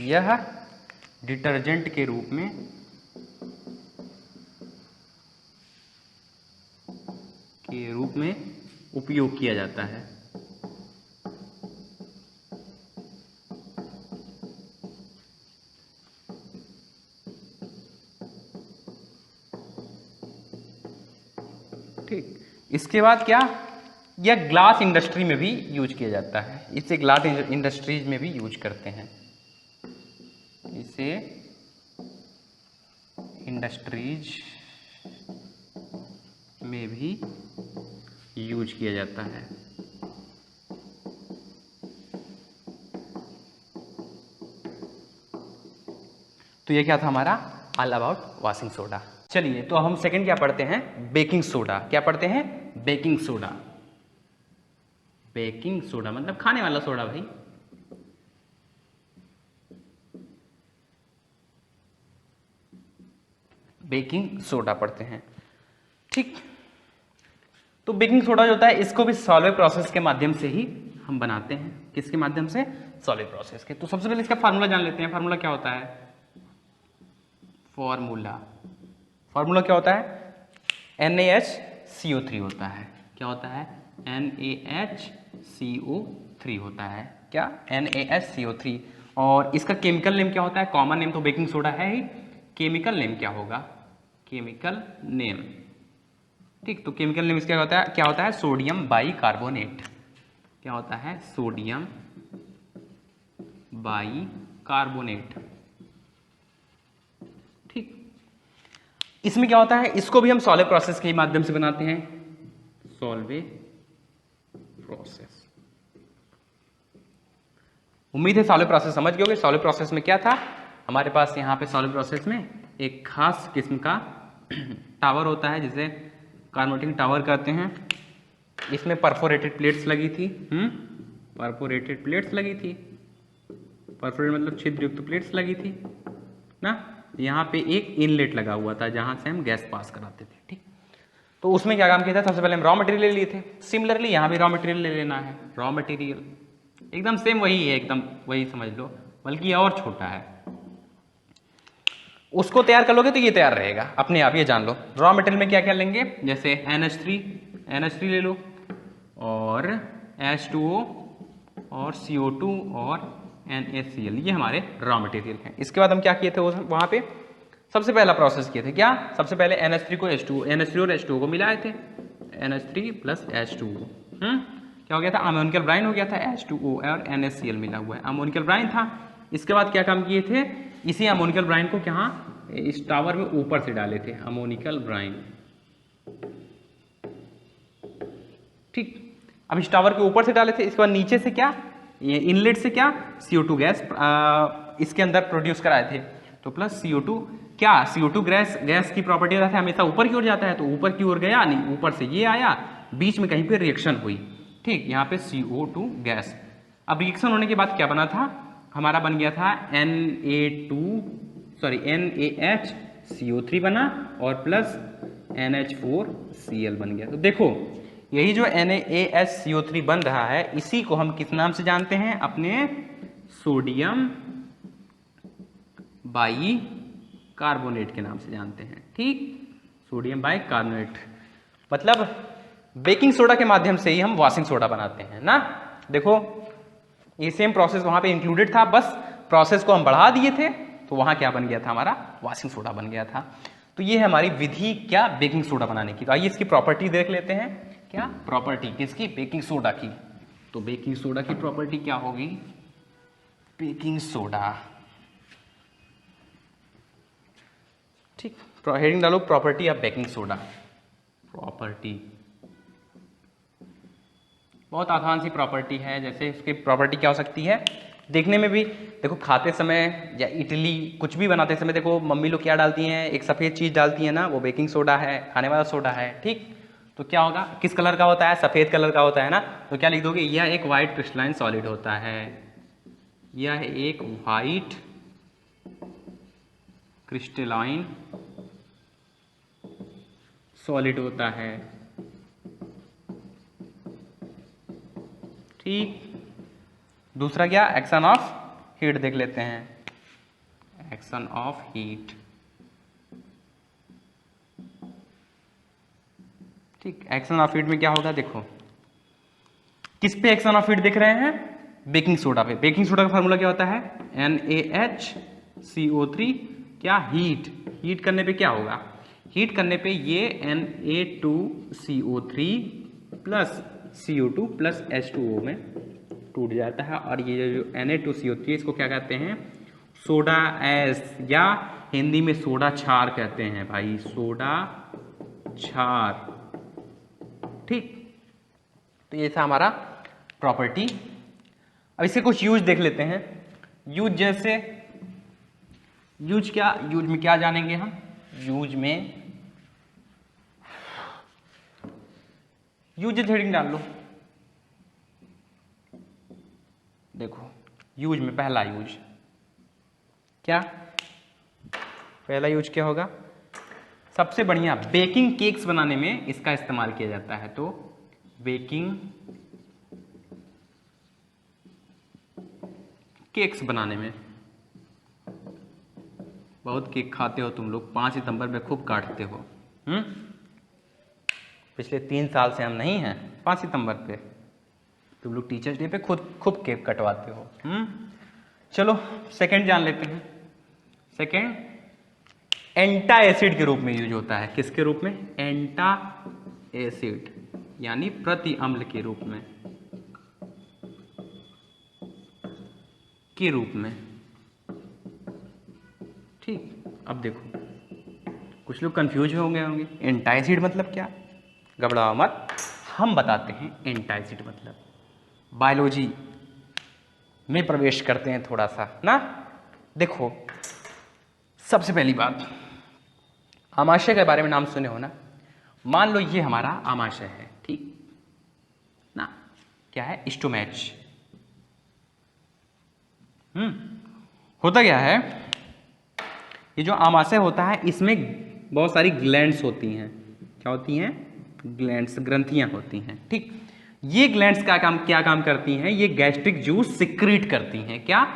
यह डिटर्जेंट के रूप में उपयोग किया जाता है। ठीक, इसके बाद क्या, यह ग्लास इंडस्ट्री में भी यूज किया जाता है, इसे ग्लास इंडस्ट्रीज में भी यूज करते हैं, इसे इंडस्ट्रीज में भी यूज किया जाता है। तो ये क्या था हमारा ऑल अबाउट वॉशिंग सोडा। चलिए तो हम सेकंड क्या पढ़ते हैं, बेकिंग सोडा। क्या पढ़ते हैं, बेकिंग सोडा। बेकिंग सोडा मतलब खाने वाला सोडा भाई। बेकिंग सोडा पढ़ते हैं, ठीक। तो बेकिंग सोडा जो होता है इसको भी सॉल्वेंट प्रोसेस के माध्यम से ही हम बनाते हैं। किसके माध्यम से, सॉल्वेंट प्रोसेस के। तो सबसे पहले इसका फार्मूला जान लेते हैं। फार्मूला क्या होता है, फार्मूला क्या होता है, NaHCO3 होता है। क्या होता है, NaHCO3 होता है। क्या, NaHCO3। और इसका केमिकल नेम क्या होता है, कॉमन नेम तो बेकिंग सोडा है ही, केमिकल नेम क्या होगा, केमिकल नेम, ठीक। तो केमिकल नेम इसका क्या होता है सोडियम बाइकार्बोनेट। क्या होता है, सोडियम बाइकार्बोनेट, ठीक। इसमें क्या होता है, इसको भी हम सॉल्वे प्रोसेस के माध्यम से बनाते हैं, सॉल्वे प्रोसेस। उम्मीद है सॉल्वे प्रोसेस समझ गए। सॉल्वे प्रोसेस में क्या था हमारे पास, यहाँ पे सॉल्वे प्रोसेस में एक खास किस्म का टावर होता है जिसे कार्बोनेटिंग टावर कहते हैं। इसमें परफोरेटेड प्लेट्स लगी थी, परफोरेटेड प्लेट्स लगी थी, परफोरेटेड मतलब छिद्रयुक्त प्लेट्स लगी थी ना। यहाँ पे एक इनलेट लगा हुआ था जहाँ से हम गैस पास कराते थे, ठीक। तो उसमें क्या काम किया था, सबसे पहले हम रॉ मटेरियल ले लिए थे। सिमिलरली यहाँ भी रॉ मटेरियल ले लेना है, रॉ मटेरियल एकदम सेम वही है, एकदम वही समझ लो, बल्कि और छोटा है। उसको तैयार कर लोगे तो ये तैयार रहेगा अपने आप, ये जान लो। रॉ मटेरियल में क्या क्या लेंगे, जैसे NH3 ले लो, और H2O और CO2 और NaCl, ये हमारे रॉ मटेरियल हैं। इसके बाद हम क्या किए थे वहाँ पे, सबसे पहला प्रोसेस किए थे क्या, सबसे पहले NH3 को NH3 और H2O को मिलाए थे, NH3 प्लस H2O, क्या हो गया था, अमोनियल ब्राइन हो गया था, H2O और NaCl मिला हुआ है, अमोनियल ब्राइन था। इसके बाद क्या काम किए थे, इसी अमोनियल ब्राइन को क्या इस टावर में ऊपर से डाले थे, अमोनियल ब्राइन, ठीक। अब इस टावर के ऊपर से डाले थे, इसके बाद नीचे से क्या, ये इनलेट से क्या, CO2 गैस इसके अंदर प्रोड्यूस कराए थे। तो प्लस CO2, क्या CO2 गैस की प्रॉपर्टी रहता है हमेशा ऊपर की ओर जाता है, तो ऊपर की ओर गया नहीं, ऊपर से ये आया, बीच में कहीं पे रिएक्शन हुई, ठीक। यहाँ पे CO2 गैस। अब रिएक्शन होने के बाद क्या बना था, हमारा बन गया था NaHCO3 बना और प्लस NH4Cl बन गया। तो देखो यही जो NaHCO3 बन रहा है, इसी को हम किस नाम से जानते हैं, अपने सोडियम बाइकार्बोनेट के नाम से जानते हैं, ठीक। सोडियम बाइकार्बोनेट मतलब बेकिंग सोडा के माध्यम से ही हम वॉशिंग सोडा बनाते हैं ना। देखो ये सेम प्रोसेस वहां पे इंक्लूडेड था, बस प्रोसेस को हम बढ़ा दिए थे, तो वहां क्या बन गया था, हमारा वॉशिंग सोडा बन गया था। तो ये है हमारी विधि क्या, बेकिंग सोडा बनाने की। तो आइए इसकी प्रॉपर्टी देख लेते हैं। क्या प्रॉपर्टी किसकी, बेकिंग सोडा की। तो बेकिंग सोडा की प्रॉपर्टी क्या होगी, बेकिंग सोडा, ठीक। हेडिंग डालो property of baking soda. Property बहुत आसान सी प्रॉपर्टी है। जैसे इसकी प्रॉपर्टी क्या हो सकती है, देखने में भी देखो, खाते समय या इडली कुछ भी बनाते समय देखो मम्मी लोग क्या डालती हैं, एक सफ़ेद चीज़ डालती है ना, वो बेकिंग सोडा है, खाने वाला सोडा है, ठीक। तो क्या होगा, किस कलर का होता है, सफ़ेद कलर का होता है ना। तो क्या लिख दोगे, यह एक वाइट क्रिस्टलाइन सॉलिड होता है, यह एक वाइट क्रिस्टलाइन सॉलिड होता है, ठीक। दूसरा क्या, एक्शन ऑफ हीट देख लेते हैं, एक्शन ऑफ हीट, ठीक। एक्शन ऑफ हीट में क्या होगा, देखो किस पे एक्शन ऑफ हीट देख रहे हैं, बेकिंग सोडा पे। बेकिंग सोडा का फार्मूला क्या होता है, NaHCO3, क्या हीट करने पे क्या होगा, हीट करने पे ये Na2CO3 plus CO2 plus H2O में टूट जाता है, और ये जो Na2CO3 इसको क्या कहते हैं, सोडा ऐश, या हिंदी में सोडा क्षार कहते हैं भाई, सोडा क्षार। ठीक, तो ये था हमारा प्रॉपर्टी। अब इसके कुछ यूज देख लेते हैं। यूज जैसे यूज में क्या जानेंगे हम, यूज हेडिंग डाल लो। देखो यूज में पहला यूज क्या, पहला यूज क्या होगा, सबसे बढ़िया बेकिंग केक्स बनाने में इसका इस्तेमाल किया जाता है। तो बेकिंग केक्स बनाने में, बहुत केक खाते हो तुम लोग, 5 सितंबर में खूब काटते हो। पिछले 3 साल से हम नहीं हैं 5 सितंबर पे, तुम लोग टीचर्स डे पे खूब केक कटवाते हो। चलो सेकंड जान लेते हैं। सेकंड एंटा एसिड के रूप में यूज होता है। किसके रूप में, एंटा एसिड यानी प्रति अम्ल के रूप में, ठीक। अब देखो कुछ लोग कंफ्यूज होंगे एंटा एसिड मतलब क्या, घबराओ मत, हम बताते हैं एंटा एसिड मतलब। बायोलॉजी में प्रवेश करते हैं थोड़ा सा ना। देखो सबसे पहली बात, आमाशय के बारे में नाम सुने हो ना। मान लो ये हमारा आमाशय है, ठीक ना, क्या है, स्टोमैच। होता क्या है, ये जो आमाशय होता है इसमें बहुत सारी ग्लैंड्स होती हैं। क्या होती हैं, ग्लैंड्स, ग्रंथियां होती हैं, ठीक। ये ग्लैंड्स क्या काम करती हैं, ये गैस्ट्रिक जूस सिक्रीट करती हैं। क्या,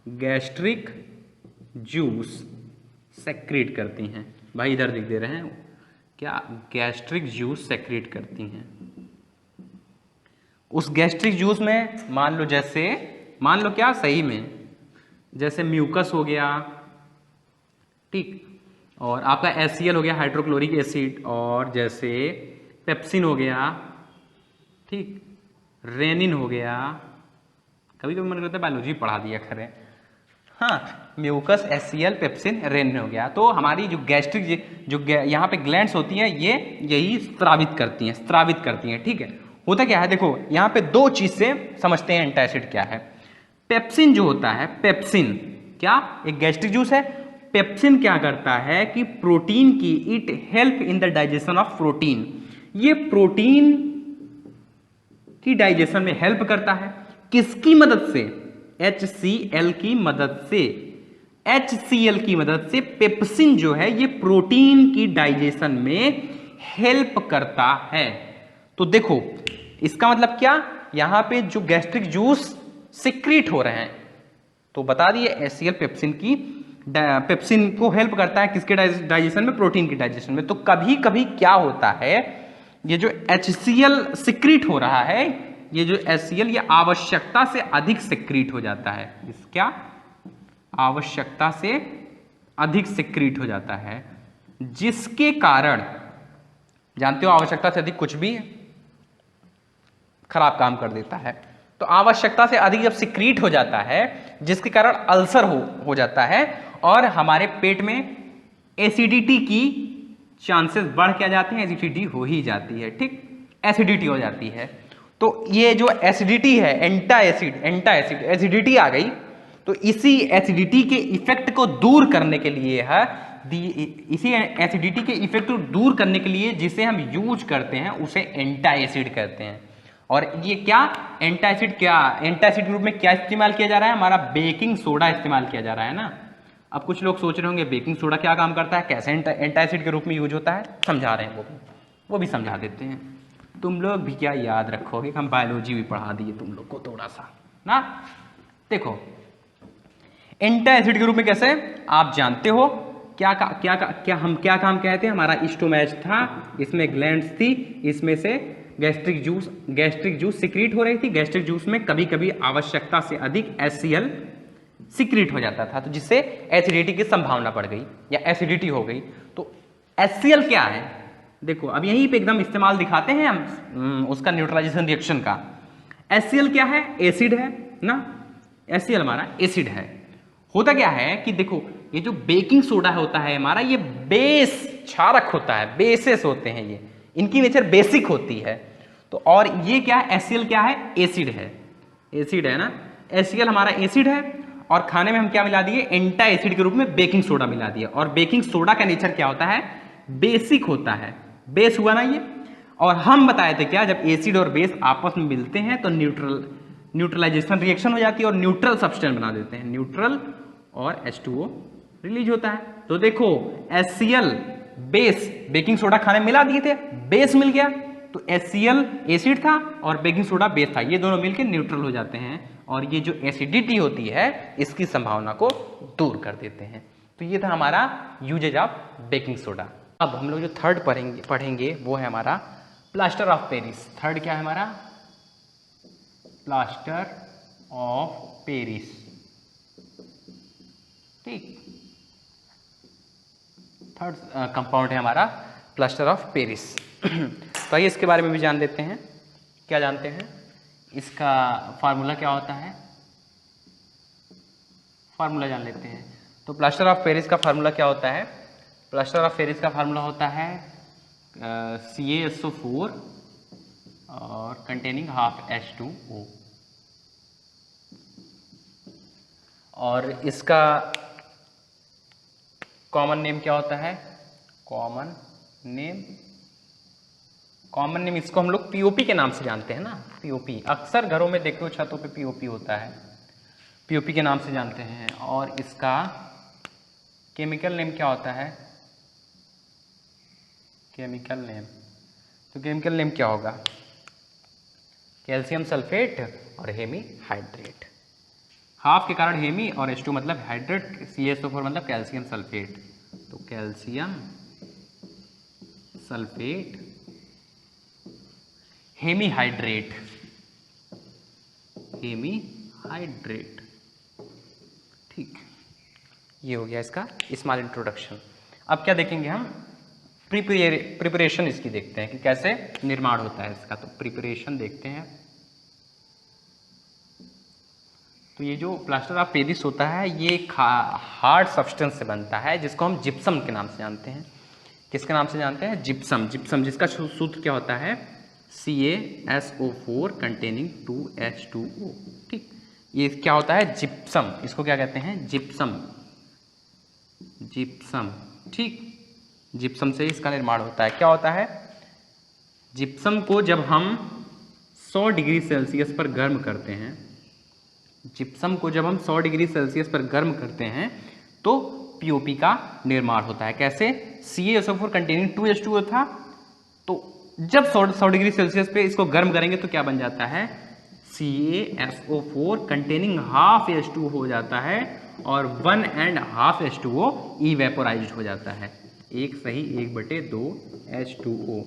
गैस्ट्रिक जूस सेक्रेट करती हैं। भाई इधर लिख दे रहे हैं, क्या, गैस्ट्रिक जूस सेक्रेट करती हैं। उस गैस्ट्रिक जूस में मान लो क्या, सही में जैसे म्यूकस हो गया, ठीक, और आपका HCl हो गया, हाइड्रोक्लोरिक एसिड, और जैसे पेप्सिन हो गया, ठीक, रेनिन हो गया। कभी कभी मन करता है बायोलॉजी पढ़ा दिया खरे। हाँ, म्यूकस, HCl, पेप्सिन, रेनिन हो गया। तो हमारी जो गैस्ट्रिक यहाँ पे ग्लैंड्स होती हैं ये यही स्त्रावित करती हैं, ठीक है। होता क्या है, देखो यहाँ पे 2 चीज से समझते हैं एंटा एसिड क्या है। पेप्सिन जो होता है, पेप्सिन क्या, एक गैस्ट्रिक जूस है। पेप्सिन क्या करता है कि प्रोटीन की, it help in the digestion of protein, ये प्रोटीन की डाइजेशन में हेल्प करता है। किसकी मदद से, HCl की मदद से। HCl की मदद से पेप्सिन जो है ये प्रोटीन की डाइजेशन में हेल्प करता है। तो देखो इसका मतलब क्या, यहां पे जो गैस्ट्रिक जूस सिक्रीट हो रहे हैं, तो बता दिए HCl पेप्सिन को हेल्प करता है किसके डाइजेशन में, प्रोटीन की डाइजेशन में। तो कभी कभी क्या होता है, ये जो HCl सिक्रीट हो रहा है, ये जो HCl ये आवश्यकता से अधिक सिक्रीट हो जाता है। क्या, आवश्यकता से अधिक सिक्रीट हो जाता है, जिसके कारण, जानते हो आवश्यकता से अधिक कुछ भी खराब काम कर देता है। तो आवश्यकता से अधिक जब सिक्रीट हो जाता है, जिसके कारण अल्सर हो जाता है, और हमारे पेट में एसिडिटी की चांसेस बढ़ क्या जाते हैं, एसिडिटी हो ही जाती है, ठीक, एसिडिटी हो जाती है। तो ये जो एसिडिटी है, एंटा एसिड एसिडिटी आ गई, तो इसी एसिडिटी के इफेक्ट को दूर करने के लिए है, इसी एसिडिटी के इफेक्ट को दूर करने के लिए जिसे हम यूज करते हैं उसे एंटा एसिड कहते हैं। और ये क्या, एंटा एसिड के रूप में क्या इस्तेमाल किया जा रहा है, हमारा बेकिंग सोडा इस्तेमाल किया जा रहा है ना। अब कुछ लोग सोच रहे होंगे बेकिंग सोडा क्या काम करता है, कैसे एंटा एसिड के रूप में यूज होता है, समझा रहे हैं, वो भी समझा देते हैं। तुम लोग भी क्या याद रखोगे, हम बायोलॉजी भी पढ़ा दिए तुम लोग को थोड़ा सा ना। देखो एंटा एसिड के रूप में कैसे, आप जानते हो हम क्या काम कहते हैं, हमारा स्टोमैच था, इसमें ग्लैंड्स थी, इसमें से गैस्ट्रिक जूस सिक्रीट हो रही थी। गैस्ट्रिक जूस में कभी कभी आवश्यकता से अधिक HCl सिक्रीट हो जाता था, तो जिससे एसिडिटी की संभावना बढ़ गई या एसिडिटी हो गई। तो HCl क्या है, देखो अब यहीं पे एकदम इस्तेमाल दिखाते हैं हम उसका न्यूट्रलाइजेशन रिएक्शन का। HCl क्या है, एसिड है ना, HCl हमारा एसिड है। होता क्या है कि देखो ये जो बेकिंग सोडा होता है हमारा, ये बेस क्षारक होता है, बेसेस होते हैं ये, इनकी नेचर बेसिक होती है। तो और ये क्या है, HCl क्या है, एसिड है, एसिड है ना, HCl हमारा एसिड है। और खाने में हम क्या मिला दिए, एंटा एसिड के रूप में बेकिंग सोडा मिला दिया। और बेकिंग सोडा का नेचर क्या होता है, बेसिक होता है, बेस हुआ ना ये। और हम बताए थे क्या, जब एसिड और बेस आपस में मिलते हैं तो न्यूट्रलाइजेशन रिएक्शन हो जाती है और न्यूट्रल सब्सटेंस बना देते हैं, न्यूट्रल और H2O रिलीज होता है। तो देखो HCl बेस, बेकिंग सोडा खाने में मिला दिए थे, बेस मिल गया, तो HCl एसिड था और बेकिंग सोडा बेस था, ये दोनों मिलकर न्यूट्रल हो जाते हैं और ये जो एसिडिटी होती है इसकी संभावना को दूर कर देते हैं। तो ये था हमारा यूजेज ऑफ बेकिंग सोडा। अब हम लोग जो थर्ड पढ़ेंगे वो है हमारा प्लास्टर ऑफ पेरिस। थर्ड क्या है हमारा, प्लास्टर ऑफ पेरिस, ठीक। थर्ड कंपाउंड है हमारा प्लास्टर ऑफ पेरिस। तो आइए इसके बारे में भी जान लेते हैं। क्या जानते हैं, इसका फार्मूला क्या होता है, फार्मूला जान लेते हैं। तो प्लास्टर ऑफ पेरिस का फार्मूला क्या होता है, प्लास्टर ऑफ पेरिस का फार्मूला होता है CaSO4 और कंटेनिंग हाफ H2O। और इसका कॉमन नेम क्या होता है, कॉमन नेम इसको हम लोग POP के नाम से जानते हैं ना, POP। अक्सर घरों में देखते हो छतों पे POP होता है, POP के नाम से जानते हैं। और इसका केमिकल नेम क्या होता है, केमिकल नेम, तो केमिकल नेम क्या होगा, कैल्शियम सल्फेट और हेमी हाइड्रेट। हाफ के कारण हेमी और H2 मतलब हाइड्रेट, CaSO4 मतलब कैल्शियम सल्फेट, तो कैल्शियम सल्फेट हेमी हाइड्रेट, ठीक। ये हो गया इसका स्मॉल इंट्रोडक्शन। अब क्या देखेंगे हम, प्रिपरेशन इसकी देखते हैं कि कैसे निर्माण होता है इसका। तो प्रिपरेशन देखते हैं। तो ये जो प्लास्टर ऑफ पेरिस होता है ये हार्ड सब्सटेंस से बनता है जिसको हम जिप्सम के नाम से जानते हैं। किसके नाम से जानते हैं, जिप्सम। जिप्सम जिसका सूत्र क्या होता है, CaSO4 कंटेनिंग 2H2O, ठीक। ये क्या होता है, जिप्सम, इसको क्या कहते हैं, जिप्सम, ठीक। जिप्सम से इसका निर्माण होता है। क्या होता है, जिप्सम को जब हम 100 डिग्री सेल्सियस पर गर्म करते हैं, जिप्सम को जब हम 100 डिग्री सेल्सियस पर गर्म करते हैं तो POP का निर्माण होता है। कैसे, CaSO4 कंटेनिंग 2H2O था, तो जब 100 डिग्री सेल्सियस पे इसको गर्म करेंगे तो क्या बन जाता है, CaSO4 कंटेनिंग हाफ H2O हो जाता है और 1.5 H2O इवेपोराइज्ड हो जाता है। 1/2 H2O,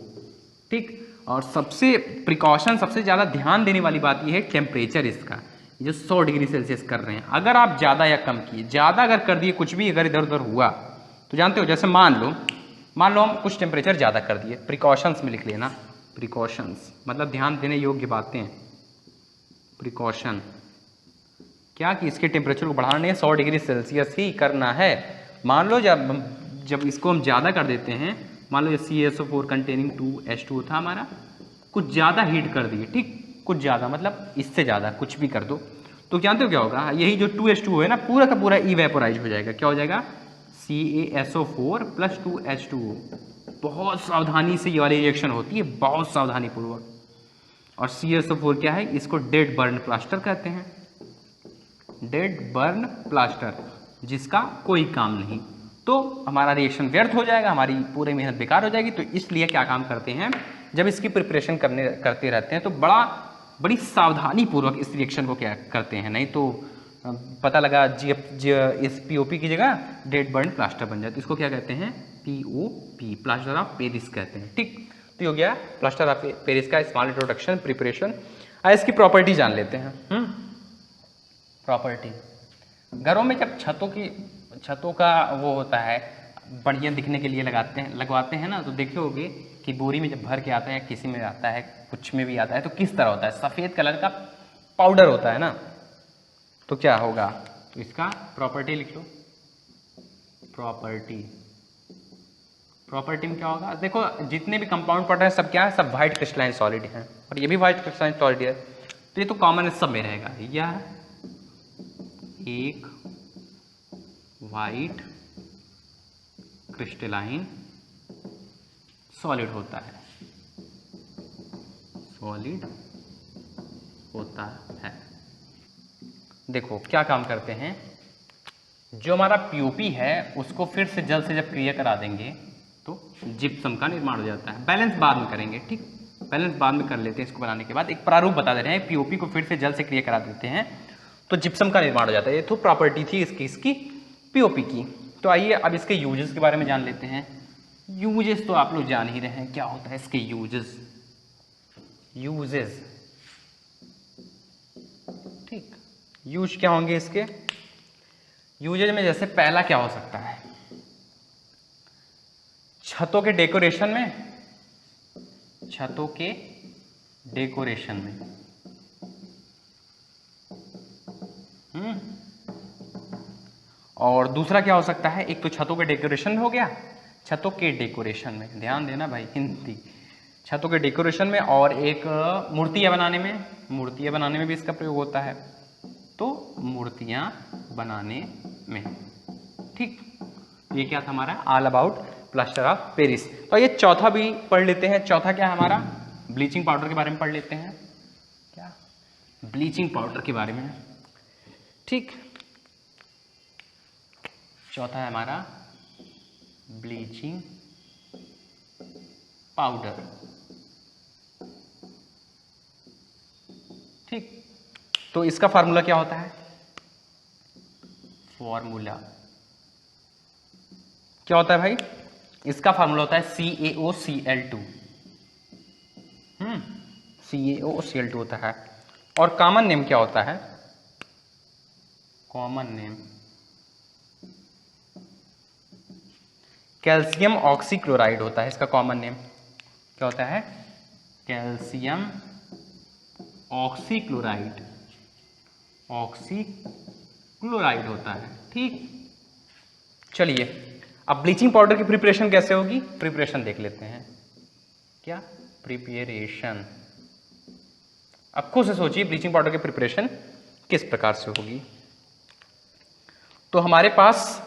ठीक। और सबसे प्रिकॉशन, सबसे ज़्यादा ध्यान देने वाली बात यह है टेम्परेचर इसका, जो 100 डिग्री सेल्सियस कर रहे हैं। अगर आप ज़्यादा या कम किए, ज़्यादा अगर कर दिए, कुछ भी अगर इधर उधर हुआ तो जानते हो, जैसे मान लो हम कुछ टेम्परेचर ज़्यादा कर दिए, प्रिकॉशंस में लिख लेना, प्रिकॉशंस मतलब ध्यान देने योग्य बातें। प्रिकॉशन क्या कि इसके टेम्परेचर को बढ़ाना नहीं है, 100 डिग्री सेल्सियस ही करना है। मान लो जब इसको हम ज़्यादा कर देते हैं, मान लो CaSO4 कंटेनिंग 2H2O था हमारा, कुछ ज़्यादा हीट कर दिए, ठीक, कुछ ज़्यादा मतलब इससे ज़्यादा कुछ भी कर दो, तो जानते हो क्या होगा, यही जो 2H2O है ना पूरा का पूरा इवेपोराइज हो जाएगा। क्या हो जाएगा, CaSO4 + 2H2O। बहुत सावधानी से ये वाली रिएक्शन होती है, बहुत सावधानी पूर्वक। और CaSO4 क्या है, इसको डेड बर्न प्लास्टर कहते हैं, डेड बर्न प्लास्टर, जिसका कोई काम नहीं। तो हमारा रिएक्शन व्यर्थ हो जाएगा, हमारी पूरी मेहनत बेकार हो जाएगी। तो इसलिए क्या काम करते हैं, जब इसकी प्रिपरेशन करते रहते हैं तो बड़ी सावधानी पूर्वक इस रिएक्शन को क्या करते हैं, नहीं तो पता लगा इस POP की जगह डेड बर्न प्लास्टर बन जाए, तो इसको क्या कहते हैं, POP, प्लास्टर ऑफ पेरिस कहते हैं, ठीक। तो हो गया प्लास्टर ऑफ पेरिस का स्मॉल इंट्रोडक्शन, प्रिपरेशन। इसकी प्रॉपर्टी जान लेते हैं। प्रॉपर्टी, घरों में जब छतों का वो होता है, बढ़िया दिखने के लिए लगवाते हैं ना, तो देखे होगे कि बोरी में जब भर के आता है या किसी में आता है, कुछ में भी आता है, तो किस तरह होता है, सफ़ेद कलर का पाउडर होता है ना। तो क्या होगा, तो इसका प्रॉपर्टी लिख लो। प्रॉपर्टी में क्या होगा, देखो जितने भी कंपाउंड पड़ रहे हैं सब क्या है, सब व्हाइट क्रिस्टलाइन सॉलिड हैं, और ये भी व्हाइट क्रिस्टलाइन सॉलिड है, तो ये तो कॉमन सब में रहेगा। यह एक व्हाइट क्रिस्टलाइन सॉलिड होता है, देखो क्या काम करते हैं, जो हमारा पीओपी है उसको फिर से जल से जब क्रिया करा देंगे तो जिप्सम का निर्माण हो जाता है। बैलेंस बाद में करेंगे, ठीक, बैलेंस बाद में कर लेते हैं। इसको बनाने के बाद एक प्रारूप बता दे रहे हैं, पीओपी को फिर से जल से क्रिया करा देते हैं तो जिप्सम का निर्माण हो जाता है। ये तो प्रॉपर्टी थी इसकी पीओपी की। तो आइए अब इसके यूजेस के बारे में जान लेते हैं। यूजेस तो आप लोग जान ही रहे हैं क्या होता है इसके यूजेस, ठीक, यूज क्या होंगे इसके। यूजेज में जैसे पहला क्या हो सकता है, छतों के डेकोरेशन में, और दूसरा क्या हो सकता है, एक तो छतों के डेकोरेशन में हो गया, छतों के डेकोरेशन में, ध्यान देना भाई हिंदी, छतों के डेकोरेशन में, और एक मूर्तियां बनाने में भी इसका प्रयोग होता है, तो मूर्तियां बनाने में, ठीक। ये क्या था हमारा, all about plaster of Paris. तो ये चौथा भी पढ़ लेते हैं। चौथा क्या है हमारा, ब्लीचिंग पाउडर के बारे में पढ़ लेते हैं। क्या, ब्लीचिंग पाउडर के बारे में, ठीक। चौथा है हमारा ब्लीचिंग पाउडर, ठीक। तो इसका फार्मूला क्या होता है, फॉर्मूला क्या होता है भाई, इसका फार्मूला होता है CaOCl2, CaOCl2 होता है। और कॉमन नेम क्या होता है, कॉमन नेम कैल्शियम ऑक्सीक्लोराइड होता है। इसका कॉमन नेम क्या होता है, कैल्शियम ऑक्सीक्लोराइड होता है, ठीक। चलिए अब ब्लीचिंग पाउडर की प्रिपरेशन कैसे होगी, प्रिपरेशन देख लेते हैं। क्या प्रिपरेशन, अब खुद से सोचिए ब्लीचिंग पाउडर की प्रिपरेशन किस प्रकार से होगी। तो हमारे पास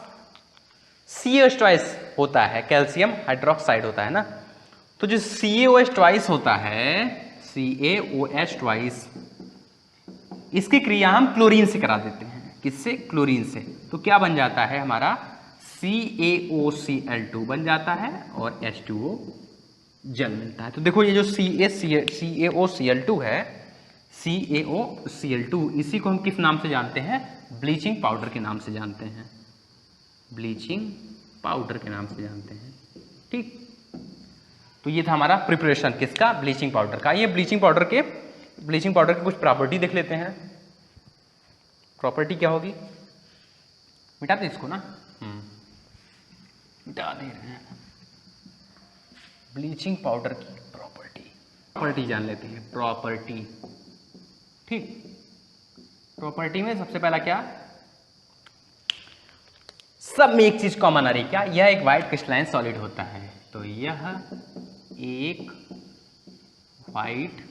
CaOH ट्वाइस होता है, कैल्शियम हाइड्रोक्साइड होता है ना, तो जो CaOH ट्वाइस होता है, CaOH ट्वाइस, इसकी क्रिया हम क्लोरीन से करा देते हैं। किससे, क्लोरीन से। तो क्या बन जाता है हमारा, CaOCl2 बन जाता है और H2O जल मिलता है। तो देखो ये जो CaOCl2 है, CaOCl2, इसी को हम किस नाम से जानते हैं, ब्लीचिंग पाउडर के नाम से जानते हैं, ब्लीचिंग पाउडर के नाम से जानते हैं, ठीक। तो ये था हमारा प्रिपरेशन किसका, ब्लीचिंग पाउडर का। ये ब्लीचिंग पाउडर के कुछ प्रॉपर्टी देख लेते हैं। प्रॉपर्टी क्या होगी, मिटा दे इसको ना, मिटा दे रहे हैं। ब्लीचिंग पाउडर की प्रॉपर्टी जान लेते हैं, प्रॉपर्टी, ठीक। प्रॉपर्टी में सबसे पहला क्या, सब में एक चीज कॉमन आ रही, क्या, यह एक व्हाइट क्रिस्टलाइन सॉलिड होता है। तो यह एक व्हाइट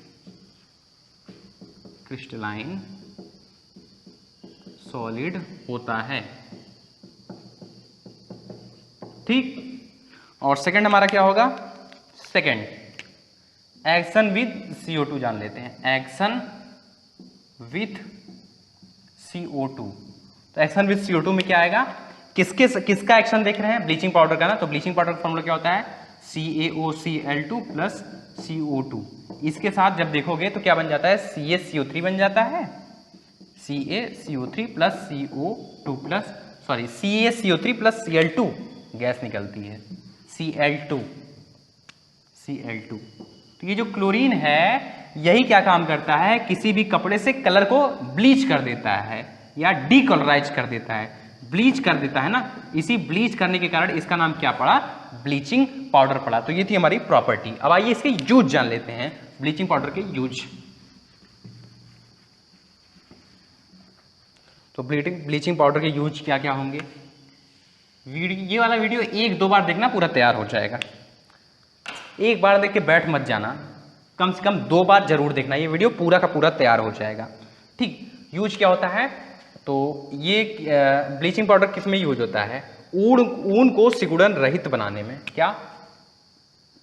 क्रिस्टलाइन सॉलिड होता है, ठीक। और सेकंड हमारा क्या होगा, सेकंड एक्शन विद CO2 जान लेते हैं, एक्शन विथ CO2। तो एक्शन विथ CO2 में क्या आएगा, किसका एक्शन देख रहे हैं, ब्लीचिंग पाउडर का ना। तो ब्लीचिंग पाउडर का फॉर्मूला क्या होता है, CaOCl2 प्लस CO2। इसके साथ जब देखोगे तो क्या बन जाता है, CaCO3 बन जाता है, CaCO3 plus CO2 plus CaCO3 plus Cl2, gas निकलती है Cl2। तो ये जो क्लोरीन है यही क्या काम करता है, किसी भी कपड़े से कलर को ब्लीच कर देता है या डीकलराइज कर देता है। ब्लीच कर देता है ना, इसी ब्लीच करने के कारण इसका नाम क्या पड़ा, ब्लीचिंग पाउडर पड़ा। तो ये थी हमारी प्रॉपर्टी। अब आइए इसके यूज जान लेते हैं, ब्लीचिंग पाउडर के यूज। तो ब्लीचिंग पाउडर के यूज क्या क्या होंगे, ये वाला वीडियो 1-2 बार देखना, पूरा तैयार हो जाएगा। एक बार देख के बैठ मत जाना, कम से कम 2 बार जरूर देखना, ये वीडियो पूरा का पूरा तैयार हो जाएगा। ठीक, यूज क्या होता है, तो ये ब्लीचिंग पाउडर किस में यूज होता है, ऊन को सिकुड़न रहित बनाने में। क्या,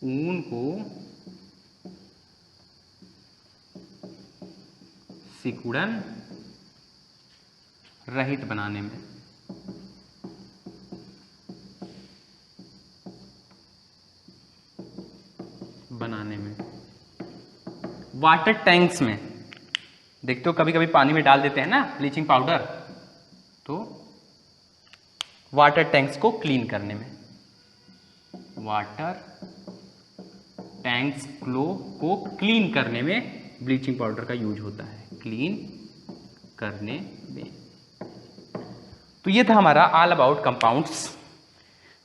ऊन को सिकुड़न रहित बनाने में। वाटर टैंक्स में देखते हो कभी कभी पानी में डाल देते हैं ना ब्लीचिंग पाउडर, तो वाटर टैंक्स को क्लीन करने में, वाटर टैंक्स को क्लीन करने में ब्लीचिंग पाउडर का यूज होता है, क्लीन करने में। तो ये था हमारा ऑल अबाउट कंपाउंड्स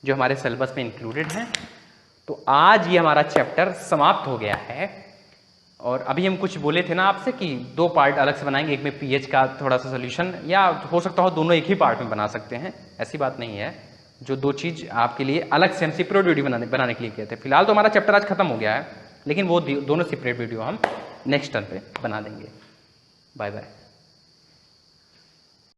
जो हमारे सिलेबस में इंक्लूडेड हैं। तो आज ये हमारा चैप्टर समाप्त हो गया है। और अभी हम कुछ बोले थे ना आपसे कि 2 पार्ट अलग से बनाएंगे, एक में पीएच का थोड़ा सा सोल्यूशन, या हो सकता हो दोनों एक ही पार्ट में बना सकते हैं, ऐसी बात नहीं है। जो 2 चीज़ आपके लिए अलग से हम सेपरेट वीडियो बनाने के लिए किए थे। फिलहाल तो हमारा चैप्टर आज खत्म हो गया है, लेकिन वो दोनों सेपरेट वीडियो हम नेक्स्ट टर्न पे बना देंगे। Bye bye.